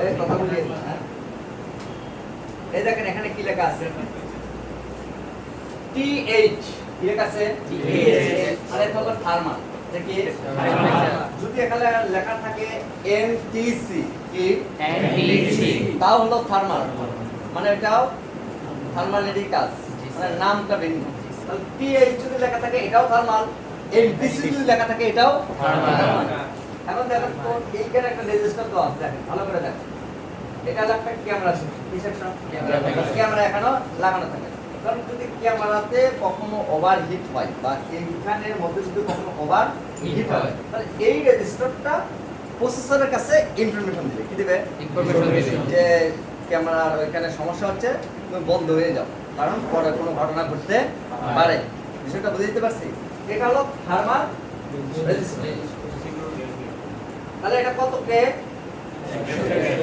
S1: এই কথা বলি, হ্যাঁ? এই দেখেন এখানে কি লেখা আছে? TH। কি লেখা আছে? আর এটা হলো থার্মাল। এটা কি? যদি এখানে লেখা থাকে NTC, কি?
S4: NTC
S1: তাও হলো থার্মাল, মানে এটাও থার্মাল এরই কাজ,
S4: জি,
S1: মানে
S4: স্যার।
S1: নামটা ভিন্ন।
S4: জি, স্যার।
S1: তাহলে পিএইচ যদি লেখা থাকে এটাও থার্মাল, এমপিসি যদি লেখা থাকে এটাও
S4: থার্মাল।
S1: এখন দেখেন তো এইখানে একটা রেজিস্টার দেওয়া আছে, দেখেন ভালো করে দেখেন। এটা হলো একটা ক্যামেরা সেকশন, ক্যামেরা এখানেও লাগানো থাকে। কারণ যদি ক্যামেরাতে কখনো ওভারহিট হয় বা এইখানের মধ্যে যদি কখনো ওভার হিট হয়, তাহলে এই রেজিস্টারটা প্রসেসরের কাছে ইনফরমেশন দিবে। কি দিবে?
S4: ইনফরমেশন দিবে।
S1: যে ক্যামেরার ওইখানে সমস্যা হচ্ছে, তুমি বন্ধ হয়ে যাও, কারণ পরে কোনো ঘটনা ঘটতে পারে। বিষয়টা বুঝে দিতে পারছি? এটা হলো থার্মাল রেজিস্টার। তাহলে এটা কত কে?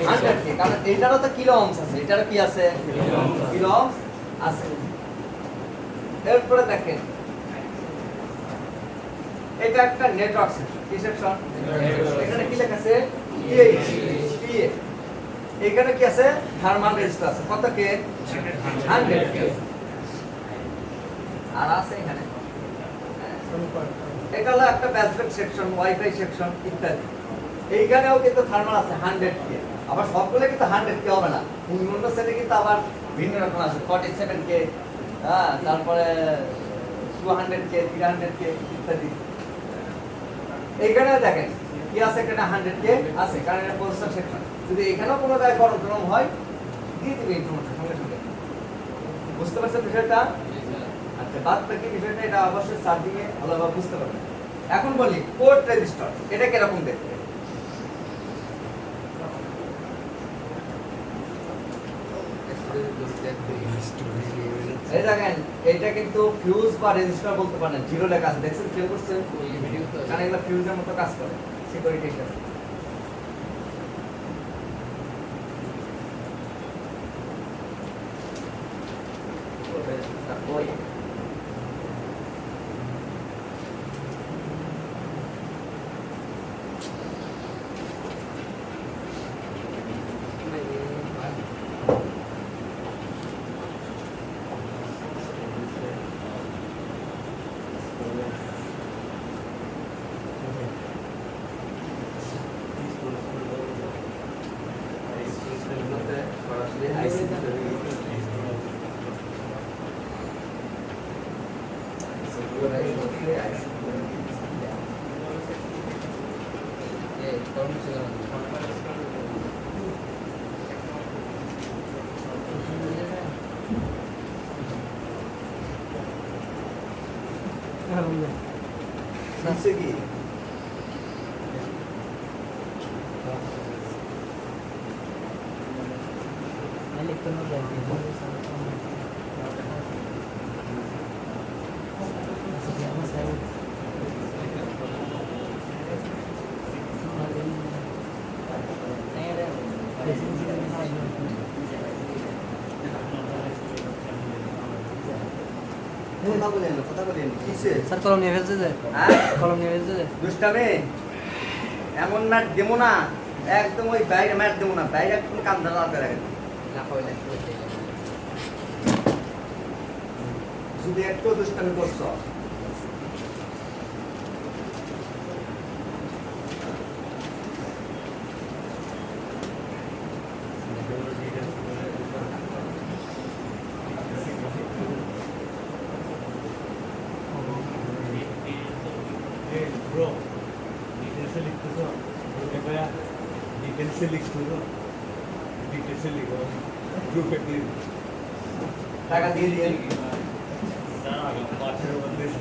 S1: 100 কে, কারণ এটারও তো কিলো ওহমস আছে, এটারও কি আছে? কিলো ওহমস আছে। এরপরে দেখেন এটা একটা নেটওয়ার্ক সেকশন। কি সেকশন? এখানে কি লেখা আছে? PH, PA। এখানে কি আছে? থার্মাল রেজিস্টার আছে। কত কে? 100 কে। আর আছে এখানে এটা হলো একটা ব্যাসবেক সেকশন, ওয়াইফাই সেকশন ইত্যাদি। এইখানেও কিন্তু থার্মাল আছে 100 কে। আবার সবগুলো কিন্তু 100 কে হবে না, অন্য সেটে কিন্তু আবার ভিন্ন রকম আছে, 47 কে, হ্যাঁ, তারপরে 200 কে, 300 কে ইত্যাদি। এইখানে দেখেন কি আছে, এখানে 100 কে আছে, কারণ এটা প্রসেসর সেকশন। যদি এখানেও কোনো জায়গায় গরম হয় দিয়ে দিবে ইনফরমেশন সঙ্গে সঙ্গে। বুঝতে পারছেন বিষয়টা? আচ্ছা, বাদ বাকি বিষয়টা এটা অবশ্যই চার্জিং এ ভালোভাবে বুঝতে পারবেন। এখন বলি পোর্ট রেজিস্টার, এটা কিরকম দেখতে? এই দেখেন এটা কিন্তু ফিউজ বা রেজিস্টার বলতে পারেন, জিরো লেখা আছে, দেখছেন? খেয়াল করছেন? কারণ এগুলো ফিউজের মতো কাজ করে সিকিউরিটি হিসেবে। ওই সরাসরি আইসি নিচে কি কথা বলেন কিসে?
S4: স্যার কলম নিয়ে ফেলছে যে,
S1: হ্যাঁ,
S4: কলম নিয়ে ফেলছে যে।
S1: দুষ্টামে এমন না দেবো না, একদম ওই বাইরে মার দেবো না, বাইরে একদম কান ধরা করে রাখেন। যদি একটু দুষ্টামি করছো
S3: Bro, details लिखते हो, कृपया details लिखते हो, details लिखो, group पे क्लिक।
S1: টাকা দিয়ে দিয়ে
S3: सारा आ गया, बातें बंदे से,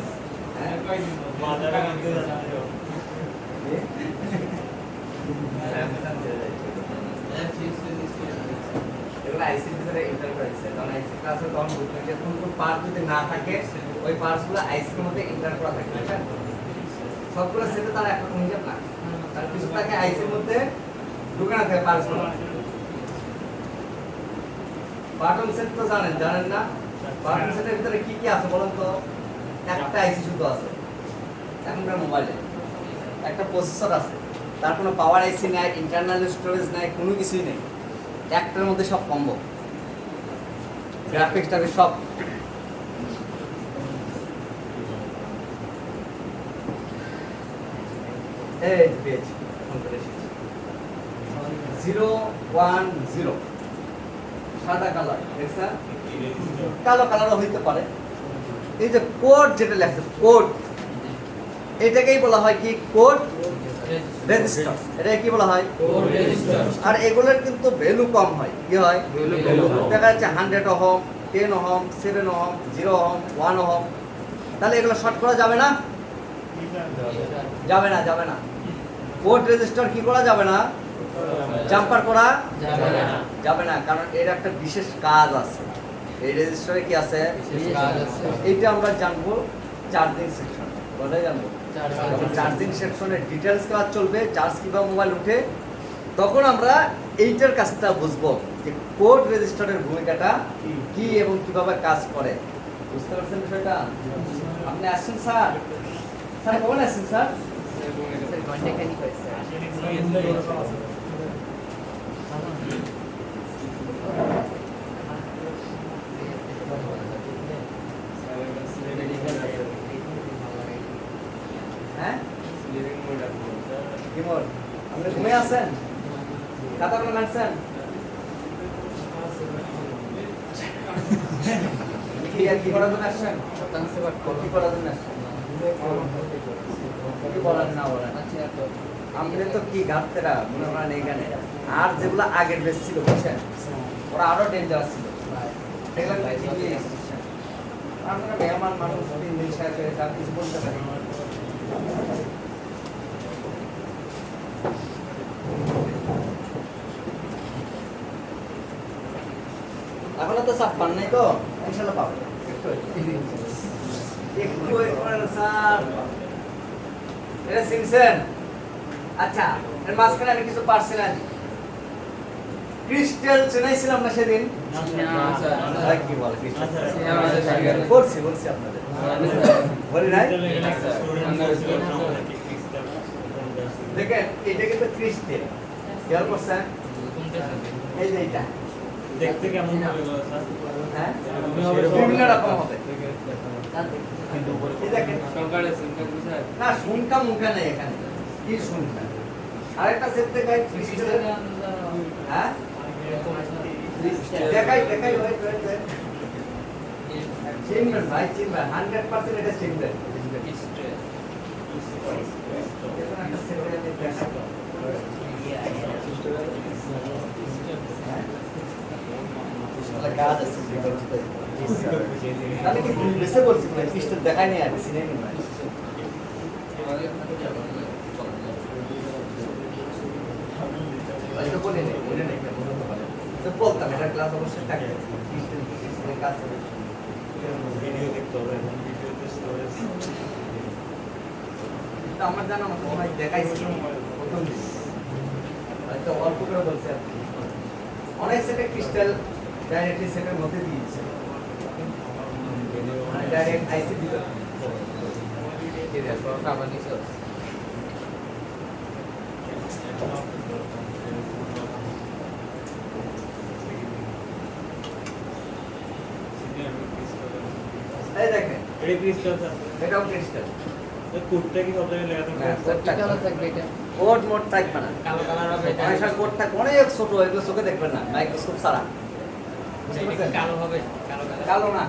S1: হ্যাঁ?
S3: बातें बंदे से आ जाओ।
S1: এগুলো আইসির ভিতরে এন্টার করেছে, কারণ আইসি ক্লাসে তখন বুঝতে যে কোনো পার্ট যদি না থাকে ওই পার্টসগুলো আইসির মধ্যে এন্টার করা থাকে, ঠিক আছে? সবগুলো সেটে তারা একরকম হিসাব না, তার কিছু থাকে আইসির মধ্যে ঢুকানো থাকে পার্টসগুলো। বাটন সেট তো জানেন না? বাটন সেটের ভিতরে কি কি আছে বলুন তো? একটা আইসি শুধু আছে এখনকার মোবাইলে, একটা প্রসেসর আছে, তার কোনো পাওয়ার আইসি নাই, ইন্টারনাল স্টোরেজ নাই, কোনো কিছুই নেই, একটার মধ্যে সব কম্বো, গ্রাফিক্স টাফিক্স সব। এই পেজ 010 সাদা কালার দেখছেন, কালো কালারও হইতে পারে। এই যে কোড যেটা লেখছে কোড, এটাকেই বলা হয় কি কোড রেজিস্টার। এটা কি বলা হয়?
S4: Code register.
S1: আর এগুলোর কিন্তু ভ্যালু কম হয়। কি হয়?
S4: ভ্যালু
S1: দেখা যাচ্ছে 100 ohm, 10 ohm, 7 ohm, 0 ohm, 1 ohm. তাহলে এগুলো শর্ট করা যাবে না? যাবে না, যাবে না। কোড রেজিস্টার কি করা যাবে না? জাম্পার করা
S4: যাবে না।
S1: যাবে না, কারণ এর একটা বিশেষ কাজ আছে। এই রেজিস্টারে কি আছে?
S4: বিশেষ কাজ আছে।
S1: এইটা আমরা জানবো চার্জিং সেকশন। কোথায় জানবো? চার্জিং সেকশনের ডিটেলস ক্লাস চলবে, চার্জ কিভাবে মোবাইল উঠে, তখন আমরা এইটার কাজটা বুঝবো যে কোড রেজিস্টারের ভূমিকাটা কি এবং কিভাবে কাজ করে। বুঝতে পারছেন বিষয়টা? আপনি আসছেন স্যার? স্যার কখন আসছেন স্যার?
S4: স্যার ঘন্টা খানিক হয়েছে।
S1: হ্যাঁ কি মোর আপনি ঘুমিয়ে আছেন? খাতা কলম আনছেন? কি করার জন্য আসছেন? কি করার জন্য আসছেন? কি বলেন না বলেন? আপনি তো কি গাছেরা মনে করেন এখানে, আর যেগুলো আগের বেশ ছিল বুঝছেন, ওরা আরো ডেঞ্জারাস ছিল। এগুলো ঠিকই এসেছেন। আপনারা মেহমান মানুষ 3 দিন শেষ হয়ে যা কিছু বলতে পারি। এখনো তো সব পান নাই তো, ইনশাল্লাহ পাবো। একটু স্যার এটা সিনসেন। আচ্ছা, এর মাঝখানে আমি কিছু পারছিলাম। ক্রিস্টাল চেনাইছিলাম না সেদিন? কি বলে ক্রিস্টাল? বলছি আপনাদের। বলি নাই? দেখেন এটা কিন্তু ক্রিস্টাল। খেয়াল করছেন? এই যে এটা
S3: দেখতে কেমন হবে স্যার?
S1: হ্যাঁ বিভিন্ন রকম হবে। এই দেখেন না শুনকা মুনকা নেই এখানে। কি শুনকা? আরেকটা সেট দেখাই ক্রিস্টাল। হ্যাঁ দেখাই ওয়েট চিনবেন ভাই, চিনবেন 100% এটা চিনবেন। এখন একটা সেট দেখাই কাজ আছে তাহলে কি বেশি বলছি ভাই, ক্রিস্টাল দেখাই নেই আর সিনে নেই ভাই। তো বলে নেই তো বলতাম এটা ক্লাস অবশ্যই থাকে ক্রিস্টালের কাজ হবে।
S3: ভিডিও দেখতে হবে, ভিডিওতে স্টোরেজ
S1: কিন্তু আমার জানা মতো ভাই দেখাইছি প্রথম দিন হয়তো অল্প করে বলছে আর কি। অনেক সেটে ক্রিস্টাল ডাইরেক্টলি সেটের মধ্যে দিয়েছে, মানে ডাইরেক্ট আইসি দিতে এই দেখেন
S3: এটা ক্রিস্টাল স্যার,
S1: এটাও ক্রিস্টাল।
S3: কোডটা কি কত লেখা থাকবে?
S1: কোড মোড থাকবে না,
S2: কালো কালার হবে এটা।
S1: অনেক সময় কোড থাকে অনেক ছোট, এগুলো চোখে দেখবেন না, মাইক্রোস্কোপ ছাড়া। বুঝতে পারছেন?
S2: কালো হবে, কালো কালার।
S1: কালো না,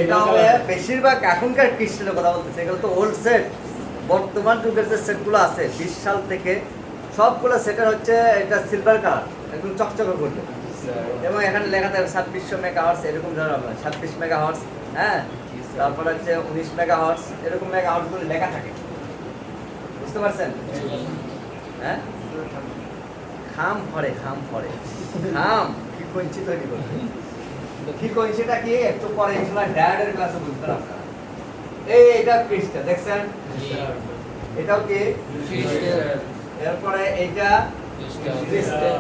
S1: এটা হবে বেশিরভাগ এখনকার ক্রিস্টালের কথা বলতেছে, এগুলো তো ওল্ড সেট। বর্তমান যুগের যে সেটগুলো আছে 20 সাল থেকে সবগুলো সেটের হচ্ছে এটা সিলভার কালার, একদম চকচকে করবে এবং এখানে লেখা থাকে 2600 মেগাহার্টজ এরকম ধরনের হবে, 26 মেগাহার্টজ, হ্যাঁ, তারপর হচ্ছে 19 মেগাহার্টজ এরকম মেগাহার্টজ গুলো লেখা থাকে। বুঝতে পারছেন? হ্যাঁ, খাম ভরে খাম কি কইছি তৈরি করবে, কি কইছিটা কি একটু পরে ইনশাআল্লাহ ডায়োডের ক্লাসে বুঝবেন আপনারা। এটা ক্রিস্টাল দেখছেন, এটাও কি ক্রিস্টাল, এরপরে এইটা ক্রিস্টাল,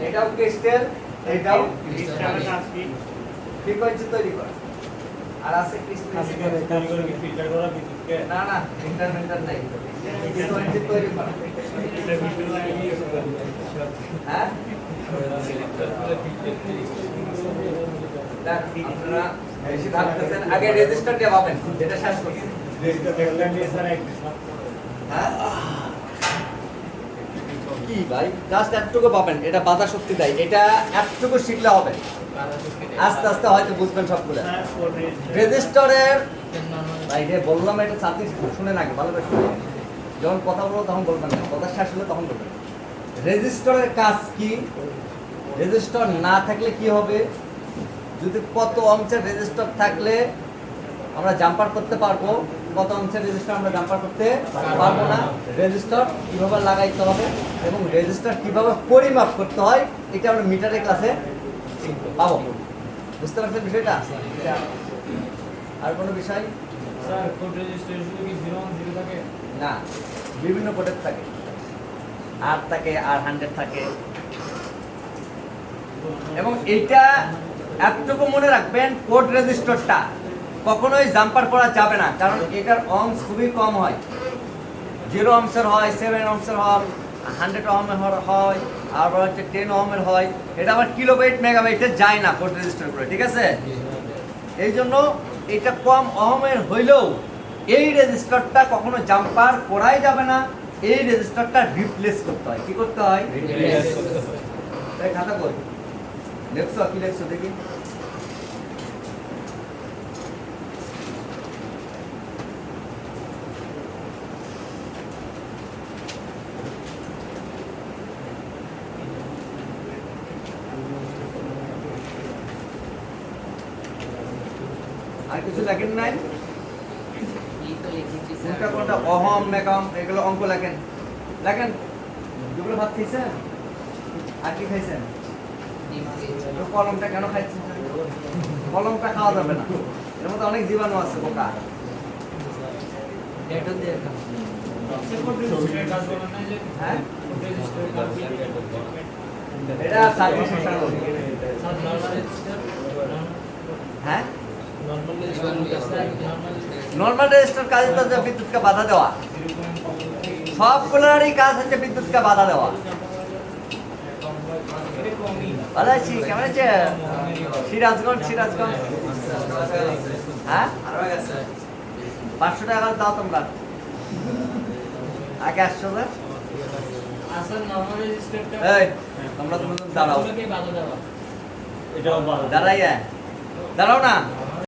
S1: এটাও ক্রিস্টাল, এটাও
S3: ক্রিস্টালের কাজ কি?
S1: ফ্রিকোয়েন্সি তৈরি করে। আর আছে ক্রিস্টাল
S3: কারিগর কি ফিল্টার করা বিদ্যুৎকে?
S1: না ইন্টারনেটার নাই, ফ্রিকোয়েন্সি তৈরি করে।
S3: এটা ভিডিও লাগিয়ে
S1: হ্যাঁ দেখ আপনারা বেশি ভাবতেছেন, আগে রেজিস্টারটা পাবেন, যেটা শেষ করছি।
S3: দেখতে দেখলেন স্যার এক
S1: হ্যাঁ কি ভাই, জাস্ট এতটুকু পাবেন, এটা বাধা শক্তি দেয়, এটা এতটুকু শিখলে হবে, আস্তে আস্তে হয়তো বুঝবেন সবগুলো। রেজিস্টরের ভাই যে বললাম এটা চাকরি শুনে নাকি ভালো করে শুনে, যখন কথা বলবো তখন বলবেন না, কথা শেষ হলে তখন বলবেন। রেজিস্টরের কাজ কি, রেজিস্টর না থাকলে কি হবে, যদি কত অংশের রেজিস্টর থাকলে আমরা জাম্পার করতে পারবো, কত অংশের রেজিস্টার আমরা জাম্পার করতে পারবো না, রেজিস্টার কিভাবে লাগাইতে হবে এবং রেজিস্টার কিভাবে পরিমাপ করতে হয়, এটা আমরা মিটারের ক্লাসে পাবো। বুঝতে পারছেন বিষয়টা? আর কোনো বিষয়
S2: স্যার কোড রেজিস্ট্রেশন শুধু কি 0 1 0 থাকে?
S1: না, বিভিন্ন কোডের থাকে, আর থাকে, আর 100 থাকে। এবং এইটা এতটুকু মনে রাখবেন, কোড রেজিস্টারটা কখনোই জাম্পার করা যাবে না, কারণ এটার অংশ খুবই কম হয়, 0 অংশের হয়, 7 অংশের হয়, 100 ওহমের হয়, আবার হচ্ছে 10 ওহমের হয়, এটা আবার কিলোবাইট মেগাবাইটে যায় না কোড রেজিস্টার করে, ঠিক আছে? এই জন্য এটা কম ওহমের হইলেও এই রেজিস্টারটা কখনো জাম্পার করাই যাবে না, এই রেজিস্টারটা রিপ্লেস করতে হয়। কি করতে হয়? এই খাতা কই লেখছো, কি লেখছো দেখি? আর কিছু লেখেন নাই?
S4: এই তো লিখেছি
S1: কোনটা
S4: স্যার।
S1: কোনটা অহম মেগাম এগুলো অঙ্ক লেখেন, লেখেন। যেগুলো ভাত খাইছেন আর কি খাইছেন?
S4: ডিম খেয়েছি।
S1: তো কলমটা কেন খাইছেন? কলমটা খাওয়া যাবে না, এর মধ্যে অনেক জীবাণু আছে বোকা।
S4: ডেটল দিয়ে রাখা।
S2: স্যার কোড রেজিস্ট্রেশনের কাজ বলেন না যে
S1: হ্যাঁ,
S2: কোড রেজিস্ট্রেশনের কাজ
S1: এটা service section.
S2: Sir normal register
S1: হ্যাঁ,
S3: নর্মাল
S1: নর্মাল রেজিস্টার কাজ হচ্ছে বিদ্যুৎকে বাধা দেওয়া, সবগুলোরই কাজ হচ্ছে বিদ্যুৎকে বাধা দেওয়া। ভালো আছি, কেমন আছে? সিরাজগঞ্জ, সিরাজগঞ্জ। হ্যাঁ, 500 টাকা দাও তোমরা, আগে 800 টাকা।
S2: আসল নরমাল রেজিস্টারটা
S1: এই তোমরা তুমি দাঁড়াও,
S2: ওগুলোকে বাধা দেওয়া।
S3: এটাও বাদ
S1: দাঁড়াইয়া দাঁড়াও না।